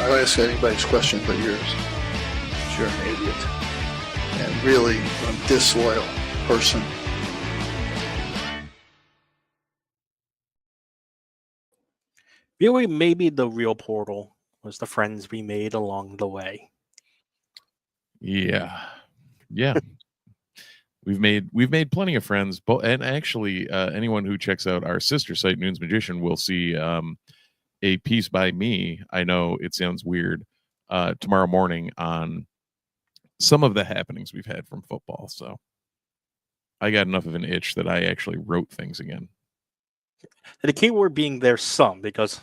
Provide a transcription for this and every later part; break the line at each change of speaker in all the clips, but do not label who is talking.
I'll ask anybody's question but yours. You're an idiot. And really a disloyal person.
Really, maybe the real portal was the friends we made along the way.
Yeah. We've made plenty of friends, and actually, anyone who checks out our sister site, Noon's Magician, will see a piece by me. I know it sounds weird. Tomorrow morning on some of the happenings we've had from football. So I got enough of an itch that I actually wrote things again.
The key word being there's some, because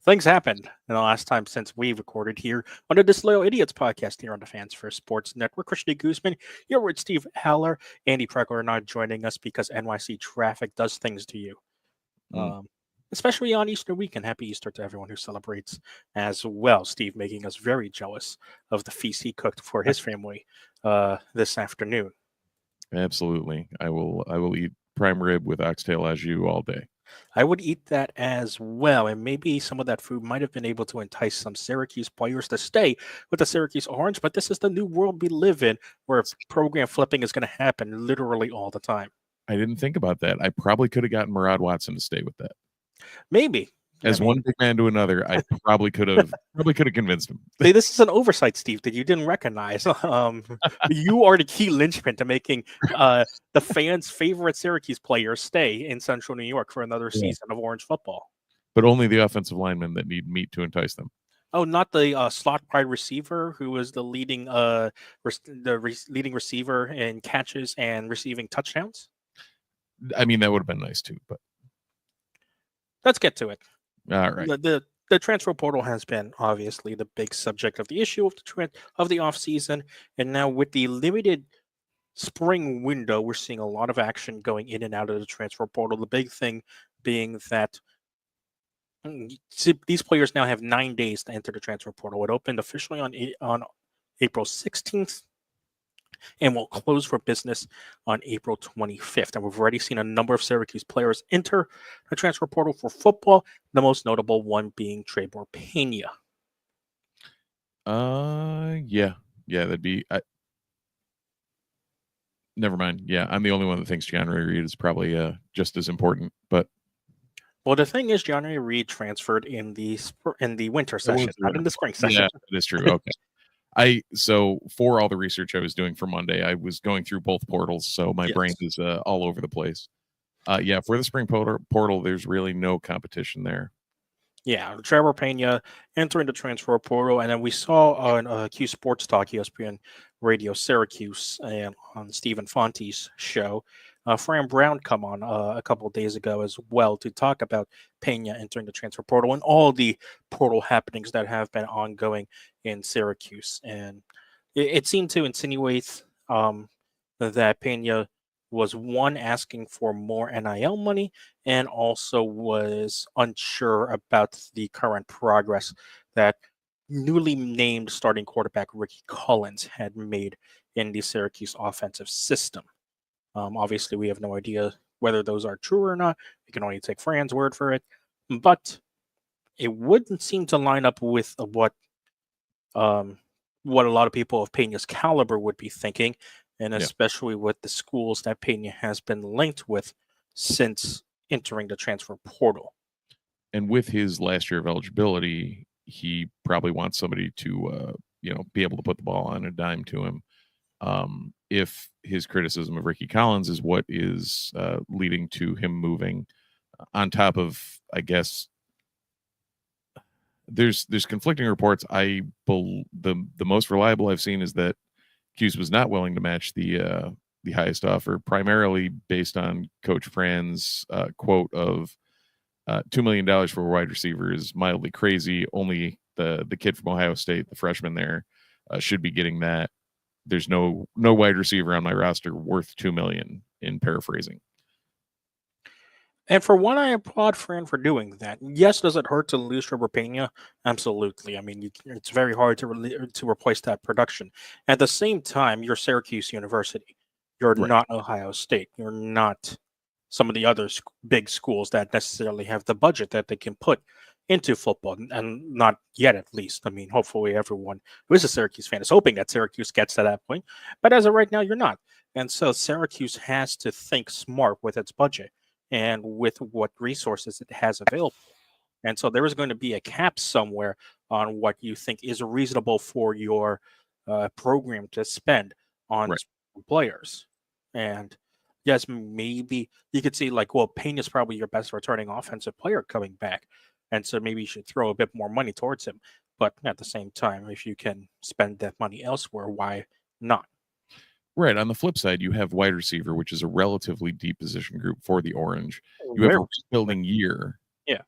things happened in the last time since we recorded here on the Disloyal Idiots Podcast here on the Fans First Sports Network. Christian Guzman, here with Steve Haller. Andy Pregler are not joining us because NYC traffic does things to you. Especially on Easter weekend. Happy Easter to everyone who celebrates as well. Steve making us very jealous of the feast he cooked for his family this afternoon.
Absolutely. I will eat prime rib with oxtail au jus all day.
I would eat that as well, and maybe some of that food might have been able to entice some Syracuse players to stay with the Syracuse Orange, but this is the new world we live in where program flipping is going to happen literally all the time.
I didn't think about that. I probably could have gotten Murad Watson to stay with that.
Maybe.
One big man to another, I probably could have convinced him.
See, this is an oversight, Steve, that you didn't recognize. You are the key linchpin to making the fans' favorite Syracuse players stay in Central New York for another season of Orange football.
But only the offensive linemen that need meat to entice them.
Oh, not the slot wide receiver who was the leading leading receiver in catches and receiving touchdowns?
I mean, that would have been nice too, but
let's get to it.
All right.
The transfer portal has been obviously the big subject of the issue of the offseason. And now with the limited spring window, we're seeing a lot of action going in and out of the transfer portal. The big thing being that these players now have 9 days to enter the transfer portal. It opened officially on April 16th. And will close for business on April 25th. And we've already seen a number of Syracuse players enter the transfer portal for football, the most notable one being Trebor Pena.
Yeah, that'd be... never mind. Yeah, I'm the only one that thinks John-Ray Reed is probably just as important, but...
Well, the thing is, John-Ray Reed transferred in the winter session, not in the spring session.
Yeah, that is true. Okay. So for all the research I was doing for Monday, I was going through both portals, so my brain is all over the place. For the spring portal, there's really no competition there.
Yeah, Trebor Pena entering the transfer portal, and then we saw on Q Sports Talk, ESPN Radio Syracuse, and on Stephen Fonte's show, Fran Brown come on a couple of days ago as well to talk about Pena entering the transfer portal and all the portal happenings that have been ongoing in Syracuse. And it seemed to insinuate that Pena was asking for more NIL money and also was unsure about the current progress that newly named starting quarterback Ricky Collins had made in the Syracuse offensive system. Obviously, we have no idea whether those are true or not. We can only take Fran's word for it. But it wouldn't seem to line up with what a lot of people of Pena's caliber would be thinking, and especially with the schools that Pena has been linked with since entering the transfer portal.
And with his last year of eligibility, he probably wants somebody to, be able to put the ball on a dime to him. If his criticism of Ricky Collins is what is leading to him moving, on top of, I guess, there's conflicting reports. The most reliable I've seen is that Cuse was not willing to match the highest offer, primarily based on Coach Fran's quote of $2 million for a wide receiver is mildly crazy. Only the kid from Ohio State, the freshman there, should be getting that. There's no wide receiver on my roster worth $2 million, in paraphrasing.
And for one, I applaud Fran for doing that. Yes, does it hurt to lose Trebor Pena? Absolutely. I mean, it's very hard to replace that production. At the same time, you're Syracuse University. You're not Ohio State. You're not some of the other big schools that necessarily have the budget that they can put into football, and not yet at least. I mean, hopefully everyone who is a Syracuse fan is hoping that Syracuse gets to that point. But as of right now, you're not. And so Syracuse has to think smart with its budget and with what resources it has available. And so there is going to be a cap somewhere on what you think is reasonable for your program to spend on
Right.
players. And yes, maybe you could see like, well, Payne is probably your best returning offensive player coming back. And so maybe you should throw a bit more money towards him. But at the same time, if you can spend that money elsewhere, why not?
Right. On the flip side, you have wide receiver, which is a relatively deep position group for the Orange. You have
Where?
a rebuilding year.
Yeah.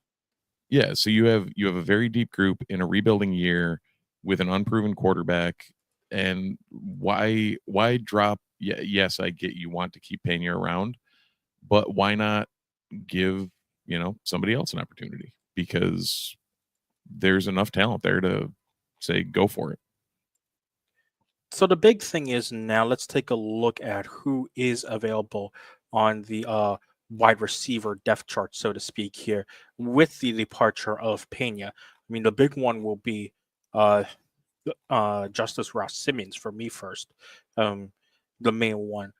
Yeah. So you have a very deep group in a rebuilding year with an unproven quarterback. And why drop? Yeah, yes, I get you want to keep Pena around, but why not give somebody else an opportunity? Because there's enough talent there to say go for it.
So the big thing is now let's take a look at who is available on the wide receiver depth chart, so to speak, here with the departure of Pena. I mean, the big one will be uh, Justice Ross Simmons for me first. The main one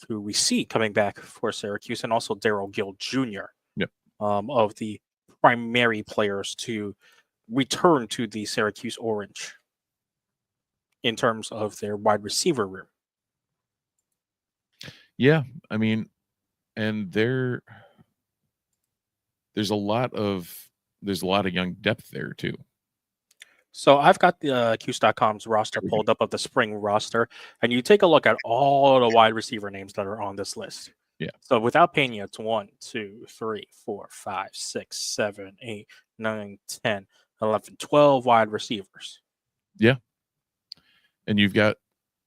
who we see coming back for Syracuse, and also Daryl Gill Jr.
Yep.
Of the primary players to return to the Syracuse Orange in terms of their wide receiver room.
Yeah, I mean, and there's a lot of young depth there too.
So I've got the Cuse.com's roster pulled up of the spring roster, and you take a look at all the wide receiver names that are on this list.
Yeah.
So without Pena, it's 1, 2, 3, 4, 5, 6, 7, 8, 9, 10, 11, 12 wide receivers.
Yeah. And you've got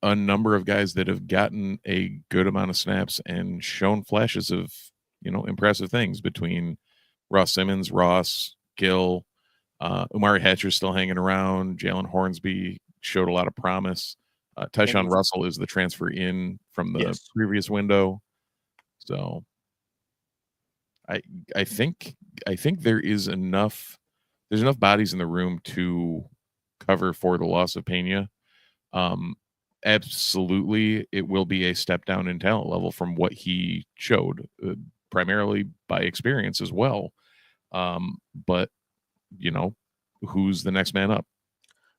a number of guys that have gotten a good amount of snaps and shown flashes of, impressive things between Ross Simmons, Ross, Gill, Umari Hatcher's still hanging around. Jalen Hornsby showed a lot of promise. Tyshawn Russell is the transfer in from the previous window. So I think there's enough bodies in the room to cover for the loss of Pena. Absolutely, it will be a step down in talent level from what he showed, primarily by experience as well. But who's the next man up?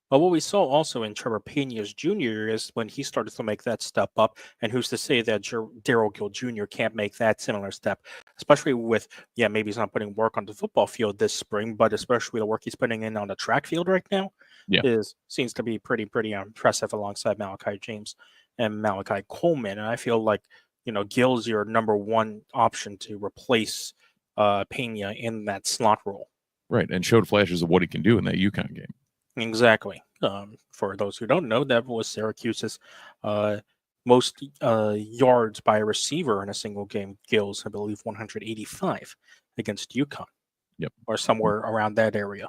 But what we saw also in Trevor Pena's junior is when he started to make that step up, and who's to say that Daryl Gill Jr. can't make that similar step, especially with, maybe he's not putting work on the football field this spring, but especially the work he's putting in on the track field right now seems to be pretty impressive alongside Malachi James and Malachi Coleman. And I feel like, Gill's your number one option to replace Pena in that slot role.
Right, and showed flashes of what he can do in that UConn game.
Exactly. For those who don't know, that was Syracuse's most yards by a receiver in a single game. Gill's, I believe, 185 against UConn.
Yep.
Or somewhere around that area.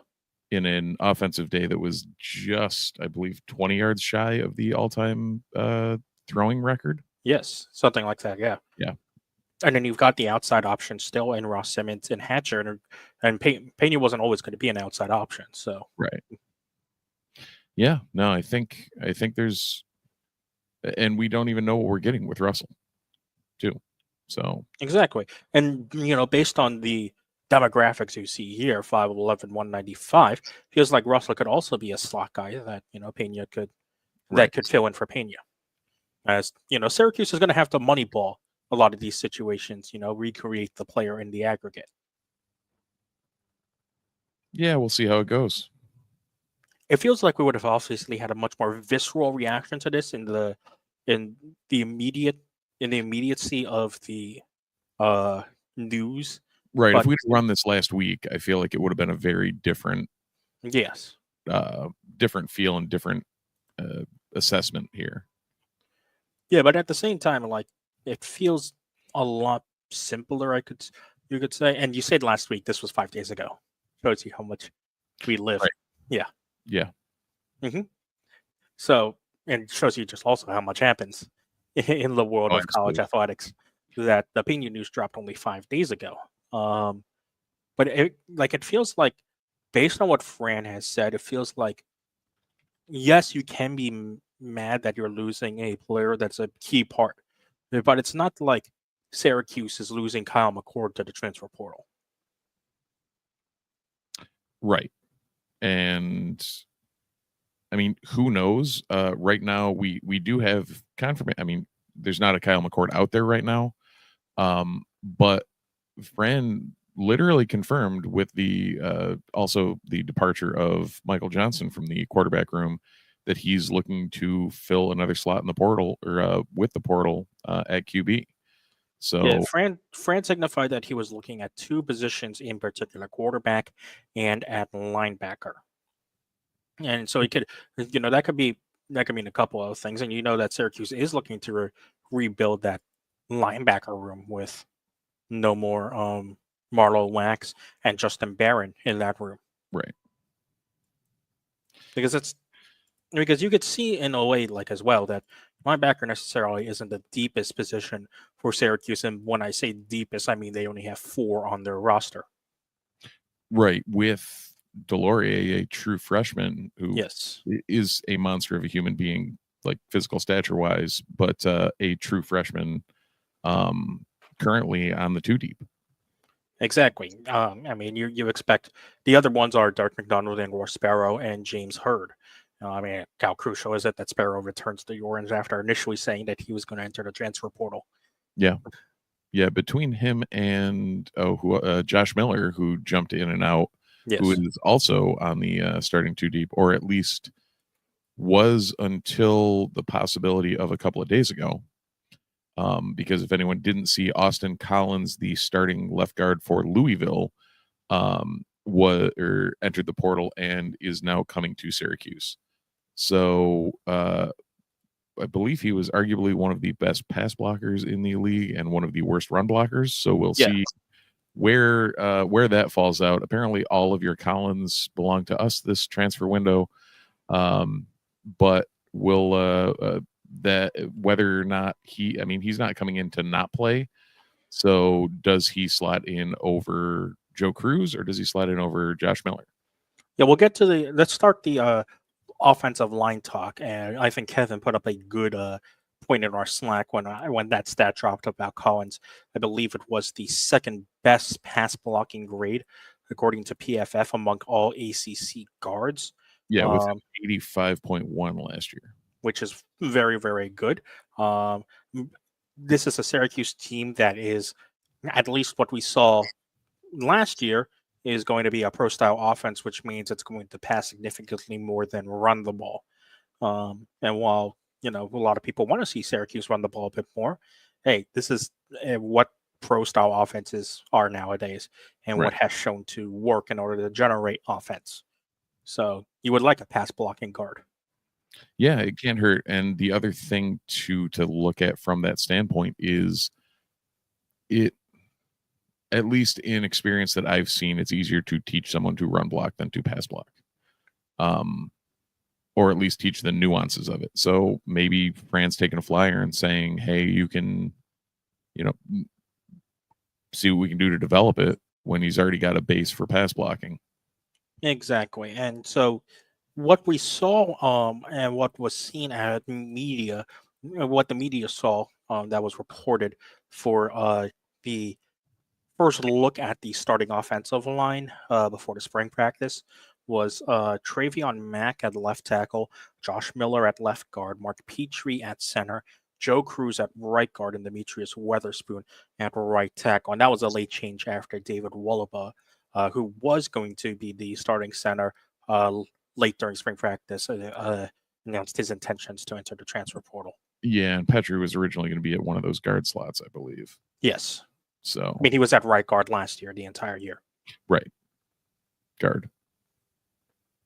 In an offensive day that was just, I believe, 20 yards shy of the all-time throwing record.
Yes, something like that, yeah.
Yeah.
And then you've got the outside option still in Ross Simmons and Hatcher, and Pena wasn't always going to be an outside option, so.
Right. Yeah, no, I think there's, and we don't even know what we're getting with Russell, too. So
exactly, and based on the demographics you see here, 5'11", 195, feels like Russell could also be a slot guy that Pena could fill in for Pena. As Syracuse is going to have to moneyball a lot of these situations, recreate the player in the aggregate.
Yeah, we'll see how it goes.
It feels like we would have obviously had a much more visceral reaction to this in the immediacy of the news.
Right. If we'd run this last week, I feel like it would have been a very different different feel and different assessment here.
Yeah, but at the same time, like, it feels a lot simpler, you could say. And you said last week this was 5 days ago. Shows you how much we live.
Right.
Yeah.
Yeah.
Mm-hmm. So, and shows you just also how much happens in the world of college athletics. That the Pena news dropped only 5 days ago. But it feels like based on what Fran has said, it feels like, yes, you can be mad that you're losing a player that's a key part, but it's not like Syracuse is losing Kyle McCord to the transfer portal.
Right. And I mean, who knows? Right now, we do have confirmation. I mean, there's not a Kyle McCord out there right now, but Fran literally confirmed with the also the departure of Michael Johnson from the quarterback room that he's looking to fill another slot in the portal or with the portal at QB. So
Yeah, Fran signified that he was looking at two positions in particular, quarterback and at linebacker. And so he could, that could mean a couple of things. And that Syracuse is looking to rebuild that linebacker room with no more Marlo Wax and Justin Barron in that room.
right.
Because you could see in a way like as well that linebacker necessarily isn't the deepest position for Syracuse. And when I say deepest, I mean they only have 4 on their roster.
Right. With Delorier, a true freshman who
Yes.
is a monster of a human being, like physical stature wise, but a true freshman currently on the 2 deep.
Exactly. I mean, you expect the other ones are Dark McDonald and Ross Sparrow and James Hurd. I mean, how crucial is it that Sparrow returns to the Orange after initially saying that he was going to enter the transfer portal?
Yeah. Yeah. Between him and Josh Miller, who jumped in and out,
Yes.
who is also on the starting 2 deep, or at least was until the possibility of a couple of days ago. Because if anyone didn't see, Austin Collins, the starting left guard for Louisville, entered the portal and is now coming to Syracuse. So I believe he was arguably one of the best pass blockers in the league and one of the worst run blockers. So we'll see where that falls out. Apparently, all of your Collins belong to us this transfer window, but we'll that whether or not he's not coming in to not play. So does he slot in over Joe Cruz or does he slot in over Josh Miller?
Yeah, we'll get to let's start the offensive line talk. And I think Kevin put up a good point in our Slack when that stat dropped about Collins. I believe it was the second best pass blocking grade according to PFF among all ACC guards.
Yeah, with 85.1 last year,
which is very, very good. This is a Syracuse team that is, at least what we saw last year, is going to be a pro-style offense, which means it's going to pass significantly more than run the ball. And while, a lot of people want to see Syracuse run the ball a bit more, hey, this is what pro-style offenses are nowadays and what has shown to work in order to generate offense. So you would like a pass blocking guard.
Yeah, it can't hurt. And the other thing to look at from that standpoint is it, at least in experience that I've seen, it's easier to teach someone to run block than to pass block. Or at least teach the nuances of it. So maybe Fran's taking a flyer and saying, hey, you can, see what we can do to develop it when he's already got a base for pass blocking.
Exactly. And so what we saw and what was seen at media, what the media saw that was reported for the first look at the starting offensive line before the spring practice was Travion Mack at left tackle, Josh Miller at left guard, Mark Petrie at center, Joe Cruz at right guard, and Demetrius Weatherspoon at right tackle. And that was a late change after David Wollaba, who was going to be the starting center late during spring practice, announced his intentions to enter the transfer portal.
Yeah, and Petrie was originally going to be at one of those guard slots, I believe.
Yes.
So
I mean, he was at right guard last year, the entire year.
Right. Guard.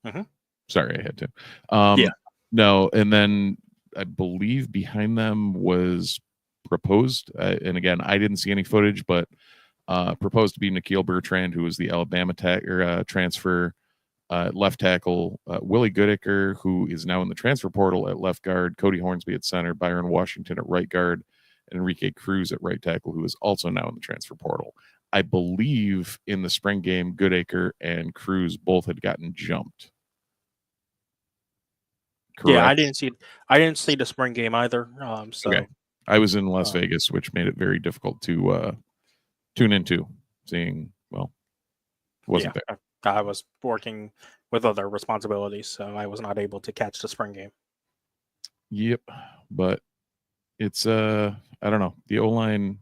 Mm-hmm.
Sorry, I had to. No, and then I believe behind them was proposed, and again, I didn't see any footage, but proposed to be Nikhil Bertrand, who was the Alabama transfer left tackle, Willie Goodacre, who is now in the transfer portal at left guard, Cody Hornsby at center, Byron Washington at right guard, and Enrique Cruz at right tackle, who is also now in the transfer portal. I believe in the spring game, Goodacre and Cruz both had gotten jumped. Correct?
Yeah, I didn't see the spring game either. So
okay. I was in Las Vegas, which made it very difficult to tune into. Seeing, well, wasn't there.
I was working with other responsibilities, so I was not able to catch the spring game.
Yep, but it's I don't know. The O-line,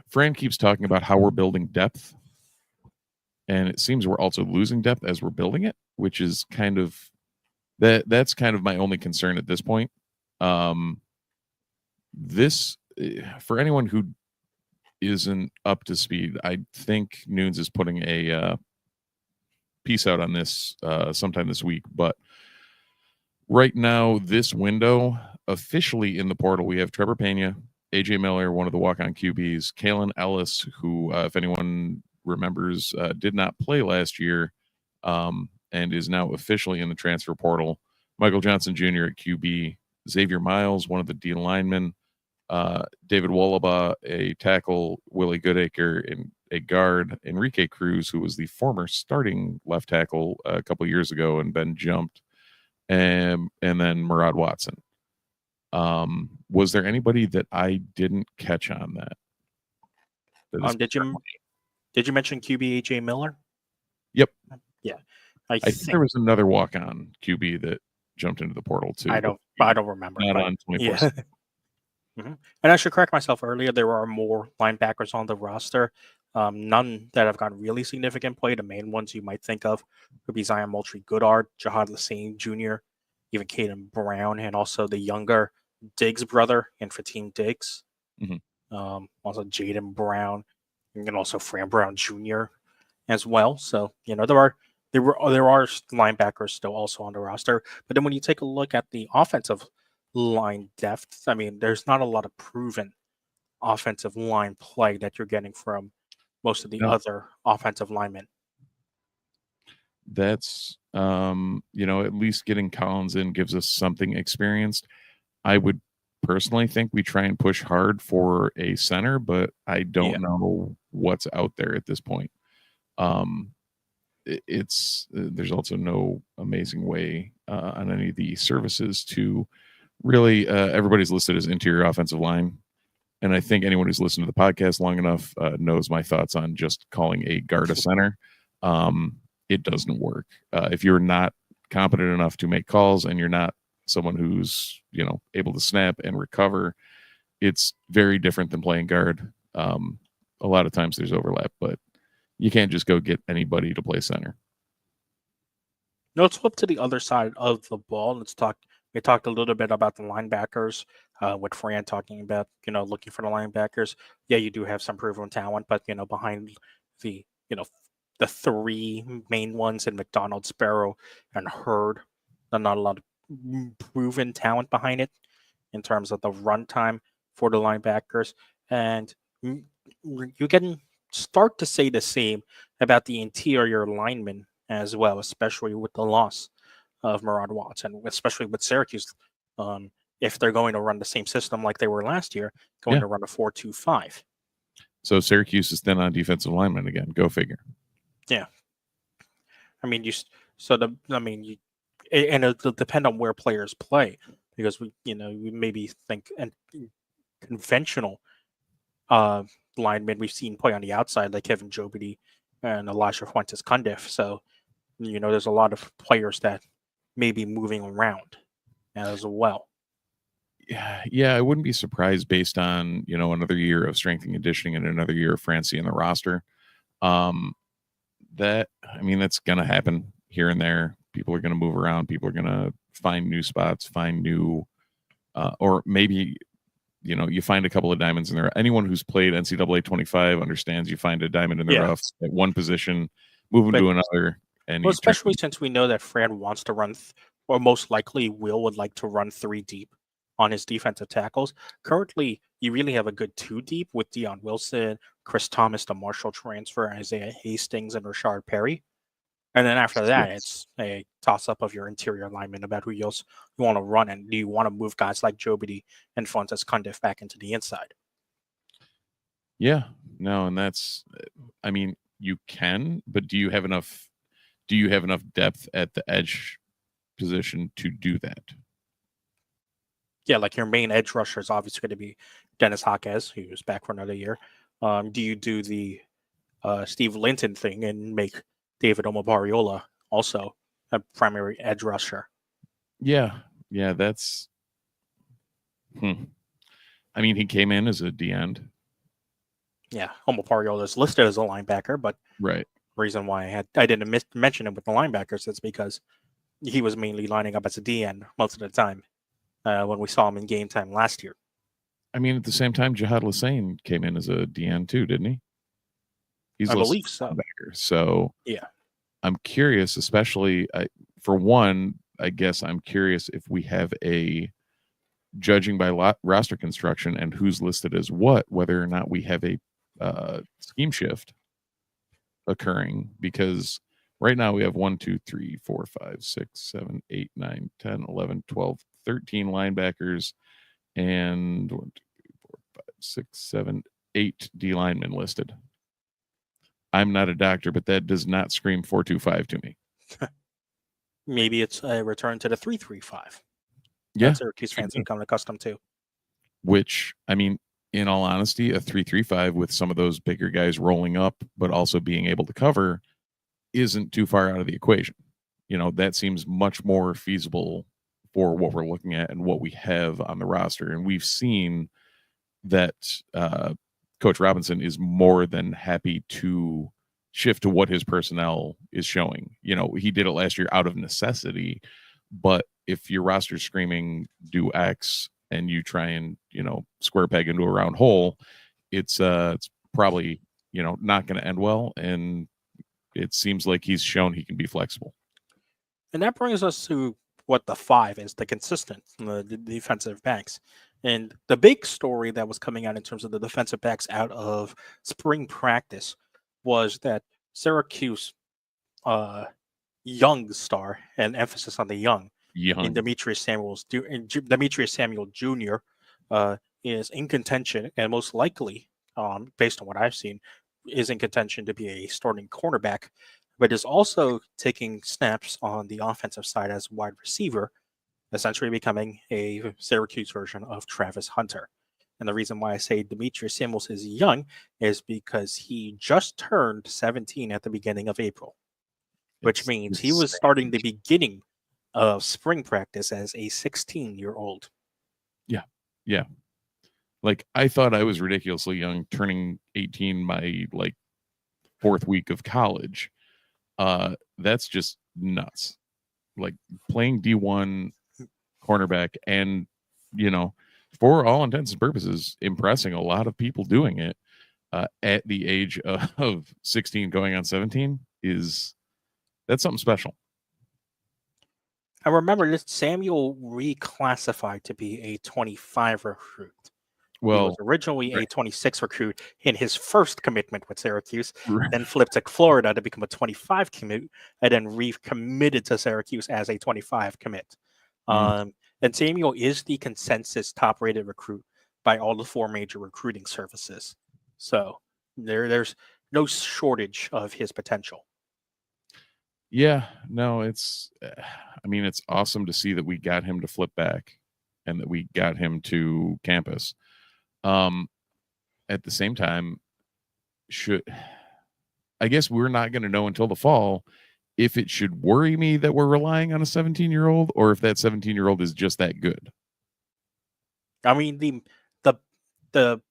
Fran keeps talking about how we're building depth, and it seems we're also losing depth as we're building it, which is kind of that's kind of my only concern at this point. This, for anyone who isn't up to speed, I think Nunes is putting a piece out on this sometime this week, but right now, this window, officially in the portal, we have Trevor Pena, AJ Miller, one of the walk-on QBs, Kalen Ellis, who, if anyone remembers, did not play last year and is now officially in the transfer portal, Michael Johnson Jr. at QB, Xavier Miles, one of the D linemen, David Wallaba, a tackle, Willie Goodacre, and a guard, Enrique Cruz, who was the former starting left tackle a couple years ago and been jumped, and then Murad Watson. Was there anybody that I didn't catch on that?
Did you mention QB AJ Miller?
Yep.
Yeah.
I think there was another walk-on QB that jumped into the portal too.
I don't remember.
Not on 24/7.
Yeah. Mm-hmm. And I should correct myself earlier. There are more linebackers on the roster. None that have gotten really significant play. The main ones you might think of would be Zion Moultrie-Goodard, Jahad Lassane Jr., even Caden Brown, and also the younger Diggs brother and Fatim Diggs.
Mm-hmm.
Also Jaden Brown, and also Fran Brown Jr. as well. So there are linebackers still also on the roster. But then when you take a look at the offensive line depth, I mean, there's not a lot of proven offensive line play that you're getting from most of the other offensive linemen.
That's at least getting Collins in gives us something experienced. I would personally think we try and push hard for a center, but I don't know what's out there at this point. There's also no amazing way on any of the services to really everybody's listed as interior offensive line. And I think anyone who's listened to the podcast long enough knows my thoughts on just calling a guard a center. It doesn't work. If you're not competent enough to make calls and you're not someone who's, able to snap and recover, it's very different than playing guard. A lot of times there's overlap, but you can't just go get anybody to play center.
No, let's flip to the other side of the ball. We talked a little bit about the linebackers with Fran talking about, looking for the linebackers. Yeah, you do have some proven talent, but, behind the three main ones in McDonald, Sparrow, and Hurd, there's not a lot of proven talent behind it in terms of the runtime for the linebackers. And you can start to say the same about the interior linemen as well, especially with the loss of Murad Watson, especially with Syracuse. If they're going to run the same system like they were last year, to run a 4-2-5.
So Syracuse is then on defensive linemen again. Go figure.
Yeah. I mean, it'll depend on where players play, because we maybe think and conventional linemen we've seen play on the outside, like Kevin Jobity and Elijah Fuentes Cundiff. So, there's a lot of players that may be moving around as well.
Yeah, I wouldn't be surprised based on, another year of strength and conditioning and another year of Francie in the roster. That's going to happen here and there. People are going to move around. People are going to find new spots, find new, or maybe, you find a couple of diamonds in there. Anyone who's played NCAA 25 understands you find a diamond in the rough at one position, move them to another. And
especially since we know that Fran wants to run, or most likely would like to run 3 deep on his defensive tackles. Currently, you really have a good 2 deep with Dion Wilson, Chris Thomas, the Marshall transfer, Isaiah Hastings, and Rashard Perry. And then after that, it's a toss-up of your interior linemen about who else you want to run, and do you want to move guys like Jobity and Fuentes Cundiff back into the inside?
Yeah, no, and that's, I mean, you can, but do you have enough? Do you have enough depth at the edge position to do that?
Yeah, like your main edge rusher is obviously going to be Dennis Hawkes, who's back for another year. Do you do the Steve Linton thing and make David Omobariola also a primary edge rusher?
Yeah, yeah, that's. I mean, he came in as a D end.
Yeah, Omobariola is listed as a linebacker, but
Right.
reason why I didn't mention him with the linebackers is because he was mainly lining up as a D end most of the time when we saw him in game time last year.
I mean, at the same time, Jihad Lassane came in as a D end too, didn't he? He's
I
listed
believe
as a
so.
linebacker. So
Yeah.
I'm curious, especially for one, I guess I'm curious if we have a, judging by roster construction and who's listed as what, whether or not we have a scheme shift occurring, because right now we have 1, 2, 3, 4, 5, 6, 7, 8, 9, 10, 11, 12, 13 linebackers and 1, 2, 3, 4, 5, 6, 7, 8 D linemen listed. I'm not a doctor, but that does not scream 4-2-5 to me.
Maybe it's a return to the 3-3-5.
Yeah.
That Syracuse fans have become accustomed to.
Which, I mean, in all honesty, a 3-3-5 with some of those bigger guys rolling up, but also being able to cover, isn't too far out of the equation. You know, that seems much more feasible for what we're looking at and what we have on the roster. And we've seen that Coach Robinson is more than happy to shift to what his personnel is showing. You know, he did it last year out of necessity, but if your roster's screaming do X and you try and, you know, square peg into a round hole, it's probably, you know, not going to end well. And it seems like he's shown he can be flexible.
And that brings us to what the 5 is, the consistent, the defensive backs. And the big story that was coming out in terms of the defensive backs out of spring practice was that Syracuse young star, and emphasis on the young, in Demetrius Samuel Jr. Is in contention, and most likely, based on what I've seen, is in contention to be a starting cornerback, but is also taking snaps on the offensive side as wide receiver, essentially becoming a Syracuse version of Travis Hunter. And the reason why I say Demetrius Samuels is young is because he just turned 17 at the beginning of April, which means he was starting the beginning of spring practice as a 16-year-old.
Yeah. Yeah. Like, I thought I was ridiculously young, turning 18 my like 4th week of college. That's just nuts. Like, playing D1 cornerback and, you know, for all intents and purposes, impressing a lot of people doing it at the age of 16 going on 17 that's something special.
I remember this Samuel reclassified to be a 25 recruit.
Well,
he was originally a 26 recruit in his first commitment with Syracuse,
right.
then flipped to Florida to become a 25 commit, and then recommitted to Syracuse as a 25 commit. And Samuel is the consensus top-rated recruit by all the 4 major recruiting services. So there's no shortage of his potential.
Yeah, no, it's, I mean, it's awesome to see that we got him to flip back and that we got him to campus. At the same time, I guess we're not going to know until the fall if it should worry me that we're relying on a 17-year-old or if that 17-year-old is just that good.
I mean, the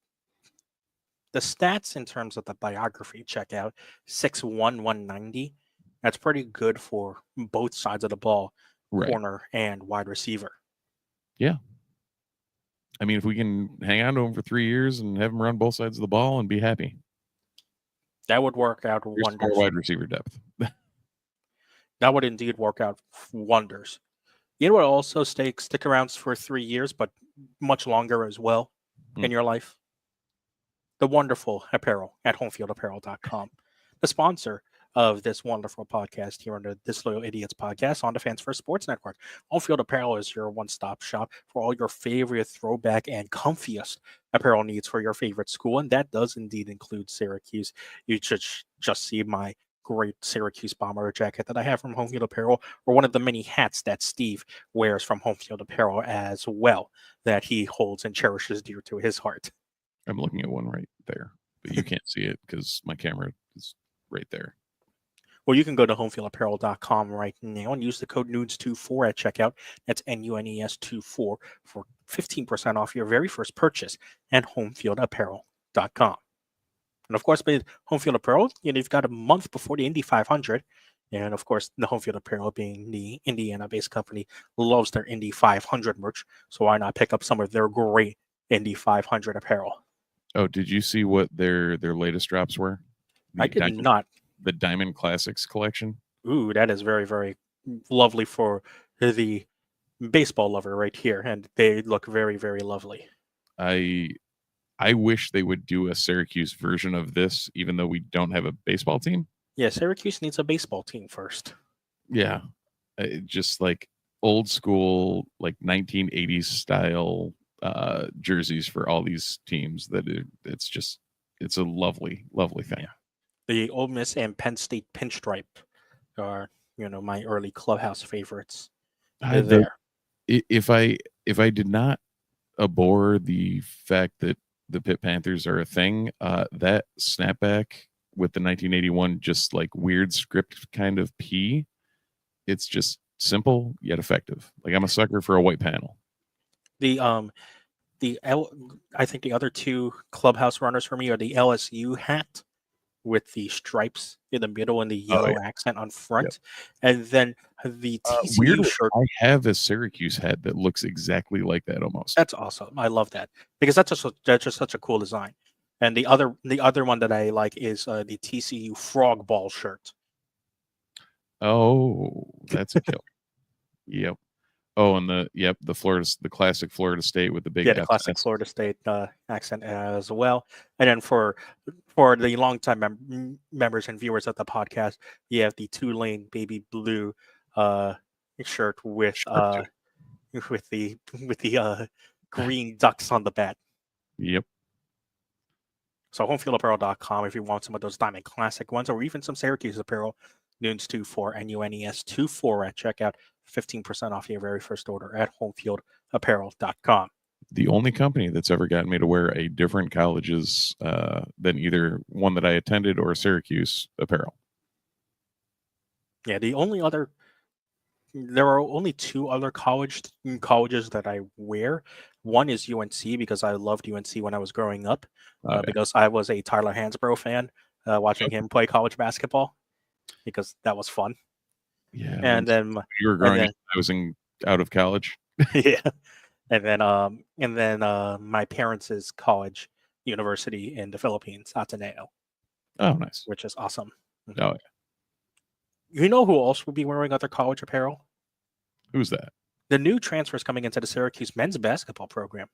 stats in terms of the biography check out 6'1", 190. That's pretty good for both sides of the ball,
right,
corner and wide receiver.
Yeah. I mean, if we can hang on to him for 3 years and have him run both sides of the ball and be happy,
that would work out
there's
wonders.
More wide receiver depth.
That would indeed work out wonders. You know what also stick around for 3 years, but much longer as well in your life? The wonderful apparel at homefieldapparel.com. The sponsor of this wonderful podcast here on the Disloyal Idiots Podcast on the Fans First Sports Network. On Field Apparel is your one-stop shop for all your favorite throwback and comfiest apparel needs for your favorite school, and that does indeed include Syracuse. You should just see my great Syracuse bomber jacket that I have from Home Field Apparel, or one of the many hats that Steve wears from Home Field Apparel as well, that he holds and cherishes dear to his heart.
I'm looking at one right there, but you can't see it because my camera is right there.
Well, you can go to homefieldapparel.com right now and use the code NUNES24 at checkout. That's NUNES24 for 15% off your very first purchase at homefieldapparel.com. And of course, with Home Field Apparel, you've got a month before the Indy 500. And of course, the Home Field Apparel, being the Indiana-based company, loves their Indy 500 merch. So why not pick up some of their great Indy 500 apparel?
Oh, did you see what their latest drops were?
I did not.
The Diamond Classics collection.
Ooh, that is very, very lovely for the baseball lover right here. And they look very, very lovely.
I wish they would do a Syracuse version of this, even though we don't have a baseball team.
Yeah, Syracuse needs a baseball team first.
Yeah. Just like old school, like 1980s style jerseys for all these teams. It's a lovely, lovely thing.
Yeah. The Ole Miss and Penn State pinstripe are, my early clubhouse favorites.
If I did not abhor the fact that the Pitt Panthers are a thing, that snapback with the 1981 just like weird script kind of P, it's just simple yet effective. Like, I'm a sucker for a white panel.
I think the other two clubhouse runners for me are the LSU hat with the stripes in the middle and the yellow accent on front, and then the TCU shirt.
I have a Syracuse hat that looks exactly like that almost.
That's awesome. I love that because that's just such a cool design. And the other one that I like is the TCU frog ball shirt.
Oh, that's a kill. Yep. Oh, and the classic Florida State with the big
the classic Florida State accent as well. And then for the longtime members and viewers of the podcast, you have the Tulane baby blue shirt with the green ducks on the back.
Yep.
So homefieldapparel.com if you want some of those Diamond Classic ones, or even some Syracuse apparel. NUNES24 NUNES24 at checkout. 15% off your very first order at homefieldapparel.com.
The only company that's ever gotten me to wear a different college's than either one that I attended or Syracuse apparel.
Yeah, there are only two other colleges that I wear. One is UNC because I loved UNC when I was growing up because I was a Tyler Hansbrough fan watching him play college basketball because that was fun.
Yeah,
and then
you were growing up, I was out of college.
Yeah, and then my parents' college university in the Philippines, Ateneo.
Oh, nice,
which is awesome.
Oh, yeah.
You know who else will be wearing other college apparel?
Who's that?
The new transfers coming into the Syracuse men's basketball program.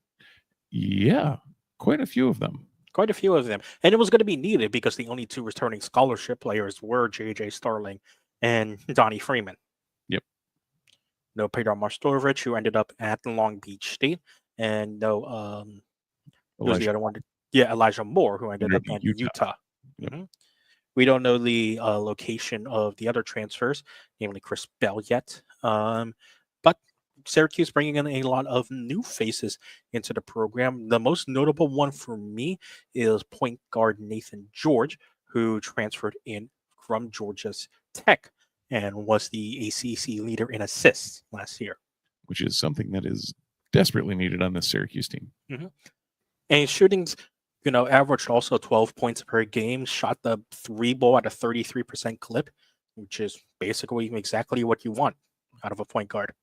Yeah, quite a few of them.
Quite a few of them, and it was going to be needed because the only two returning scholarship players were J.J. Starling and Donnie Freeman.
Yep.
No Peter Marstorovich, who ended up at Long Beach State, and no who's the other one? Yeah, Elijah Moore, who ended up at Utah.
Yep.
Mm-hmm. We don't know the location of the other transfers, namely Chris Bell yet. But Syracuse bringing in a lot of new faces into the program. The most notable one for me is point guard Nathan George, who transferred in from Georgia Tech and was the ACC leader in assists last year.
Which is something that is desperately needed on this Syracuse team.
Mm-hmm. And shootings, averaged also 12 points per game, shot the three ball at a 33% clip, which is basically exactly what you want out of a point guard.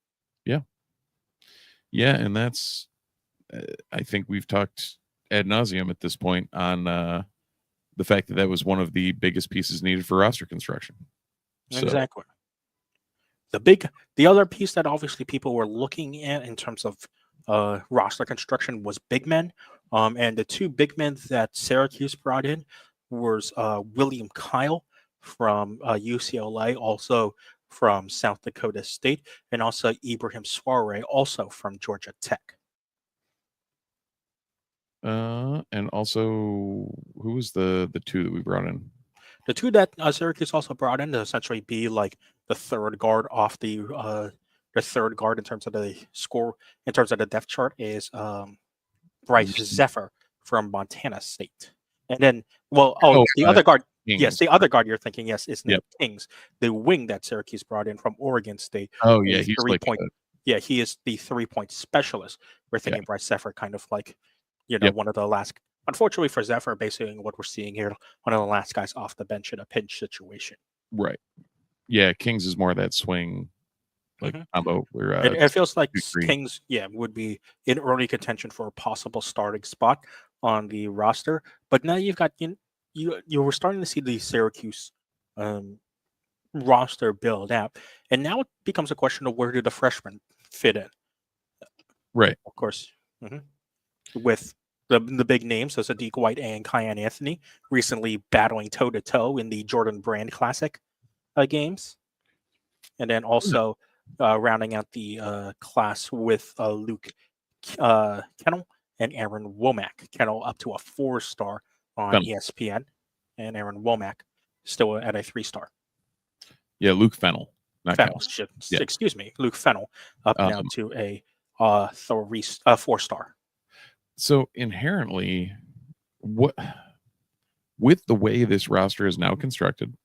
Yeah. Yeah, and that's, I think we've talked ad nauseum at this point on the fact that was one of the biggest pieces needed for roster construction.
Exactly. The other piece that obviously people were looking at in terms of roster construction was big men. And the two big men that Syracuse brought in was William Kyle from UCLA, also from South Dakota State, and also Ibrahim Soare, also from Georgia Tech.
And also, who was the two that we brought in?
The two that Syracuse also brought in to essentially be like the third guard off the third guard in terms of the score, in terms of the depth chart, is Bryce Zephyr from Montana State. And then, the other guard,
Kings.
yes, the other guard you're thinking, yes, is named
Yep.
Kings, the wing that Syracuse brought in from Oregon State.
Oh yeah,
a
he's
three-point.
like
Yeah, he is the 3-point specialist. We're thinking Bryce Zephyr, kind of like,
Yep.
one of the last. Unfortunately for Zephyr, basically what we're seeing here, one of the last guys off the bench in a pinch situation.
right. Yeah, Kings is more that swing, like combo. Where
It feels like
2-3.
Kings, would be in early contention for a possible starting spot on the roster. But now you've got you were starting to see the Syracuse roster build out, and now it becomes a question of where do the freshmen fit in?
Right.
Of course, with the big names, so Sadiq White and Kyan Anthony recently battling toe to toe in the Jordan Brand Classic games, and then also rounding out the class with Luke Kennel and Aaron Womack. Kennel up to a 4-star on ESPN, and Aaron Womack still at a 3-star.
Yeah, Luke Fennell. Not
Fennell,
Yeah.
excuse me, Luke Fennell up now to a 4-star.
So inherently, with the way this roster is now constructed,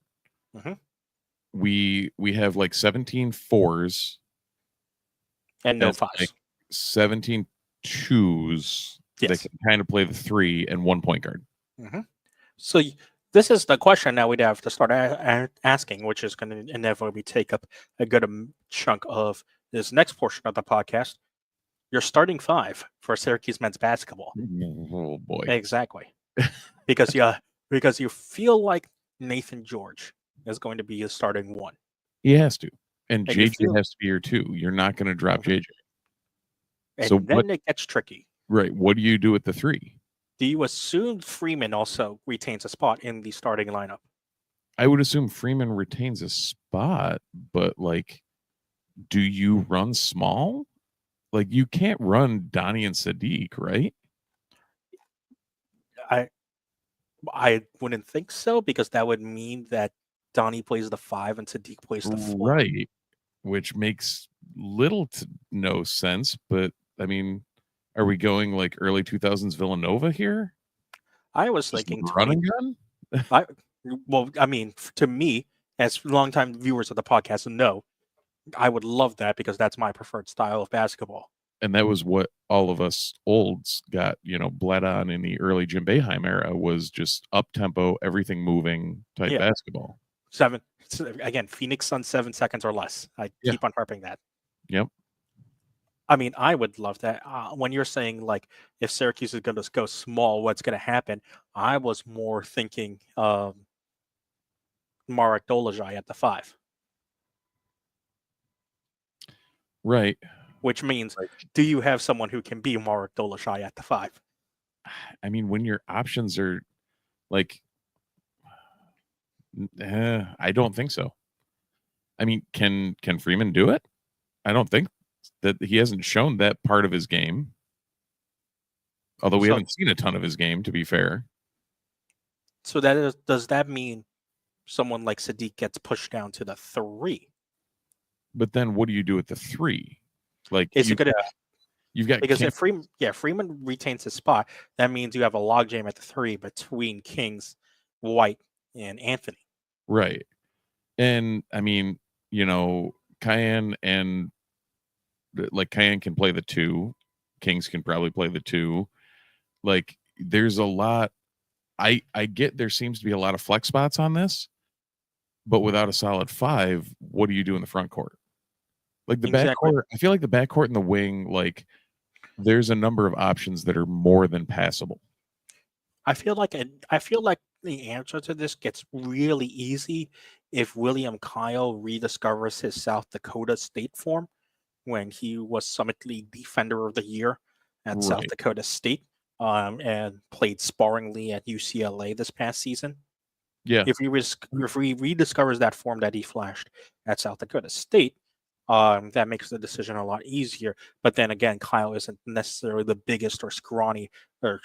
we have like 17 4s
and no 5s,
like 17 2s that can kind of play the 3 and 1 point guard.
So this is the question now we'd have to start asking, which is going to inevitably take up a good chunk of this next portion of the podcast. Your starting 5 for Syracuse men's basketball.
Oh boy!
Exactly, because you feel like Nathan George is going to be a starting 1.
He has to, and JJ has to be here too. You're not going to drop JJ.
And so then it gets tricky.
Right. What do you do with the 3?
Do you assume Freeman also retains a spot in the starting lineup?
I would assume Freeman retains a spot, but like, do you run small? Like, you can't run Donnie and Sadiq, right?
I wouldn't think so, because that would mean that Donnie plays the 5 and Sadiq plays the 4.
Right. Which makes little to no sense, but I mean, are we going like early 2000s Villanova here?
I was thinking
running gun.
I mean, to me, as longtime viewers of the podcast know, I would love that, because that's my preferred style of basketball.
And that was what all of us olds got, bled on in the early Jim Boeheim era, was just up tempo, everything moving type basketball.
Again, Phoenix Suns 7 seconds or less. I keep on harping that.
Yep.
I mean, I would love that. When you're saying, like, if Syracuse is going to go small, what's going to happen? I was more thinking Marek Dolezaj at the 5.
Right.
Which means, do you have someone who can be Marek Dolezaj at the 5?
I mean, when your options are like, I don't think so. I mean, can Freeman do it? I don't think that he hasn't shown that part of his game. Although we haven't seen a ton of his game, to be fair.
So does that mean someone like Sadiq gets pushed down to the 3?
But then what do you do with the 3? Like,
is it going to?
You've got,
because if Freeman retains his spot, that means you have a logjam at the 3 between Kings, White, and Anthony.
Right. And I mean, Kyan can play the 2. Kings can probably play the 2. Like, there's a lot. I get there seems to be a lot of flex spots on this, but without a solid 5, what do you do in the front court? Like the backcourt, I feel like the backcourt and the wing, like, there's a number of options that are more than passable.
I feel like the answer to this gets really easy if William Kyle rediscovers his South Dakota State form when he was Summit League Defender of the Year at South Dakota State, and played sparingly at UCLA this past season.
Yeah.
If he rediscovers that form that he flashed at South Dakota State, that makes the decision a lot easier. But then again, Kyle isn't necessarily the biggest or scrawny or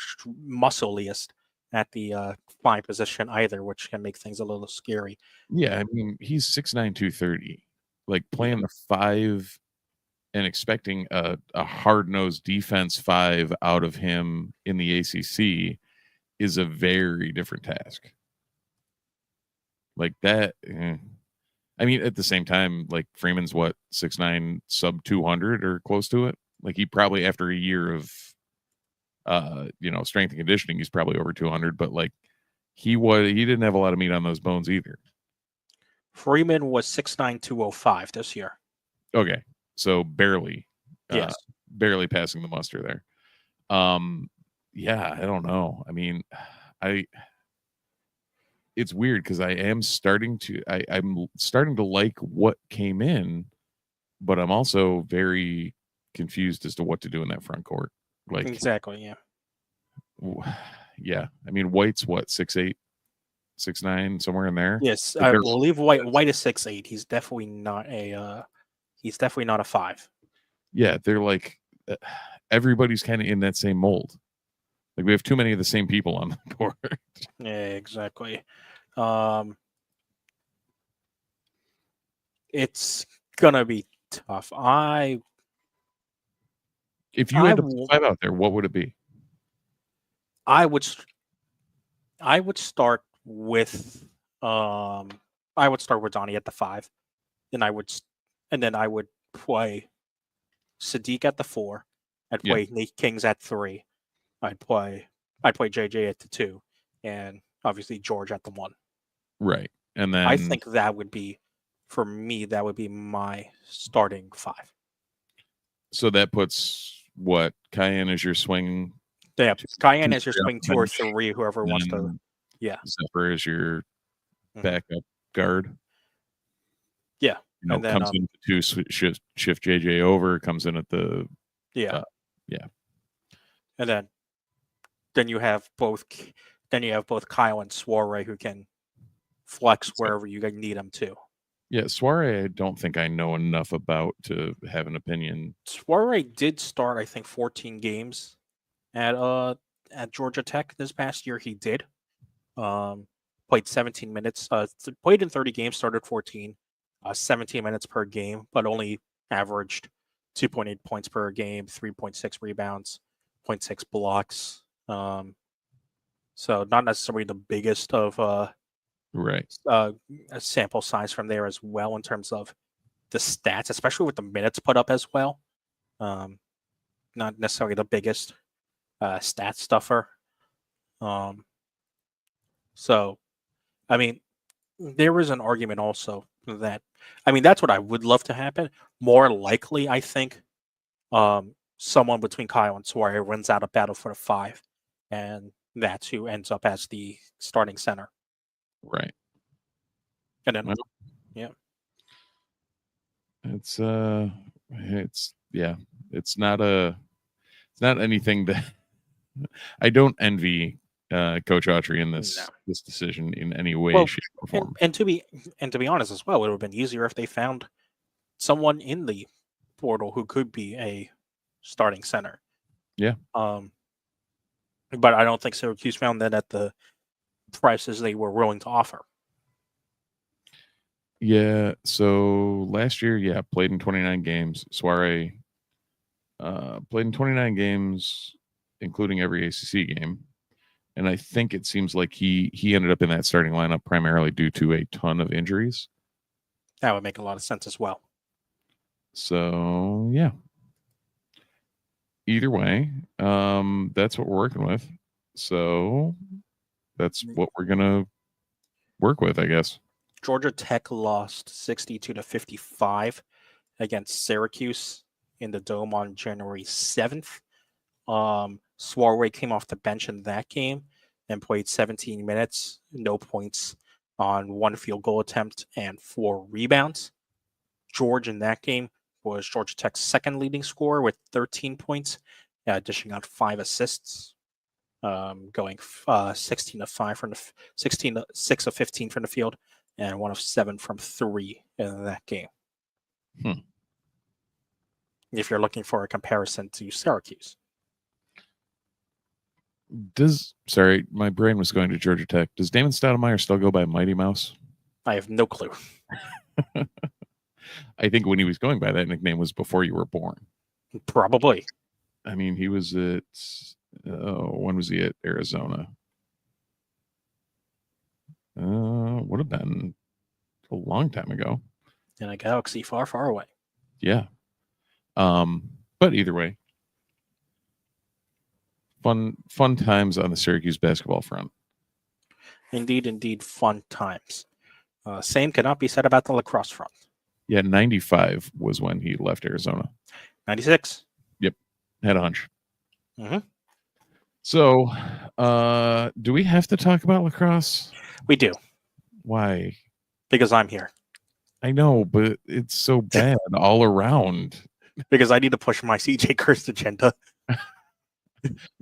muscliest at the 5 position either, which can make things a little scary.
Yeah, I mean, he's 6'9", 230. Like
Yeah.
playing the 5 and expecting a hard-nosed defense 5 out of him in the ACC is a very different task. Like that, I mean, at the same time, like Freeman's what, 6'9", sub 200 or close to it. Like he probably, after a year of strength and conditioning, he's probably over 200. But like he didn't have a lot of meat on those bones either.
Freeman was 6'9", 205 this year.
Okay, so barely,
Yes.
barely passing the muster there. Yeah, I don't know. I mean, it's weird because I'm starting to like what came in, but I'm also very confused as to what to do in that front court. Like
Exactly, yeah.
Yeah. I mean, White's what, 6'8", 6'9", somewhere in there.
Yes,
Like
I believe White is 6'8". He's definitely not a 5.
Yeah, they're like everybody's kind of in that same mold. Like we have too many of the same people on the court.
Yeah, exactly. It's gonna be tough.
If you had to put 5 out there, what would it be?
I would start with Donnie at the 5, and then I would play Sadiq at the 4. I'd play Nate Kings at 3. I'd play JJ at the 2, and obviously George at the 1.
Right, and then
I think that would be, for me, that would be my starting 5.
So that puts what, Cayenne as your swing.
Yeah, Cayenne is your swing 2 or 3, whoever wants to. Yeah,
Zephyr is your backup guard.
Yeah,
and then comes in at the 2, shift JJ over, comes in at the
yeah. And then you have both Kyle and Soiree who can flex wherever you need them to.
Yeah, Soiree I don't think I know enough about to have an opinion.
Soiree did start, I think, 14 games at Georgia Tech this past year. He did. Played 17 minutes. Played in 30 games, started 14, 17 minutes per game, but only averaged 2.8 points per game, 3.6 rebounds, 0.6 blocks. So not necessarily the biggest of sample size from there as well in terms of the stats, especially with the minutes put up as well. Not necessarily the biggest stat stuffer. So, I mean, there is an argument also that, I mean, that's what I would love to happen. More likely, I think, someone between Kyle and Soiree wins out a battle for the 5, and that's who ends up as the starting center.
Right.
And then,
it's not anything that I don't envy Coach Autry in this decision in any way, shape, or form.
And to be honest as well, it would have been easier if they found someone in the portal who could be a starting center.
Yeah.
But I don't think Syracuse found that at the prices they were willing to offer.
Yeah. So last year, played in 29 games. Soiree played in 29 games, including every ACC game. And I think it seems like he ended up in that starting lineup primarily due to a ton of injuries.
That would make a lot of sense as well.
So, yeah. Either way, that's what we're working with. So that's what we're going to work with, I guess.
Georgia Tech lost 62-55 against Syracuse in the Dome on January 7th. Soiree came off the bench in that game and played 17 minutes, no points on 1 field goal attempt and 4 rebounds. George in that game was Georgia Tech's second leading scorer with 13 points, dishing out 5 assists. going 16 of 5 from the 6 of 15 from the field, and 1 of 7 from 3 in that game. If you're looking for a comparison to Syracuse.
Sorry, my brain was going to Georgia Tech. Does Damon Stoudemire still go by Mighty Mouse?
I have no clue.
I think when he was going by that nickname was before you were born.
Probably.
I mean, he was at when was he at Arizona? Would have been a long time ago.
In a galaxy far, far away.
Yeah. But either way, fun times on the Syracuse basketball front.
Indeed, fun times. Same cannot be said about the lacrosse front.
Yeah, 95 was when he left Arizona.
96.
Yep, had a hunch.
Mm-hmm.
So, do we have to talk about lacrosse?
We do.
Why?
Because I'm here.
I know, but it's so bad all around.
Because I need to push my CJ Kirst agenda.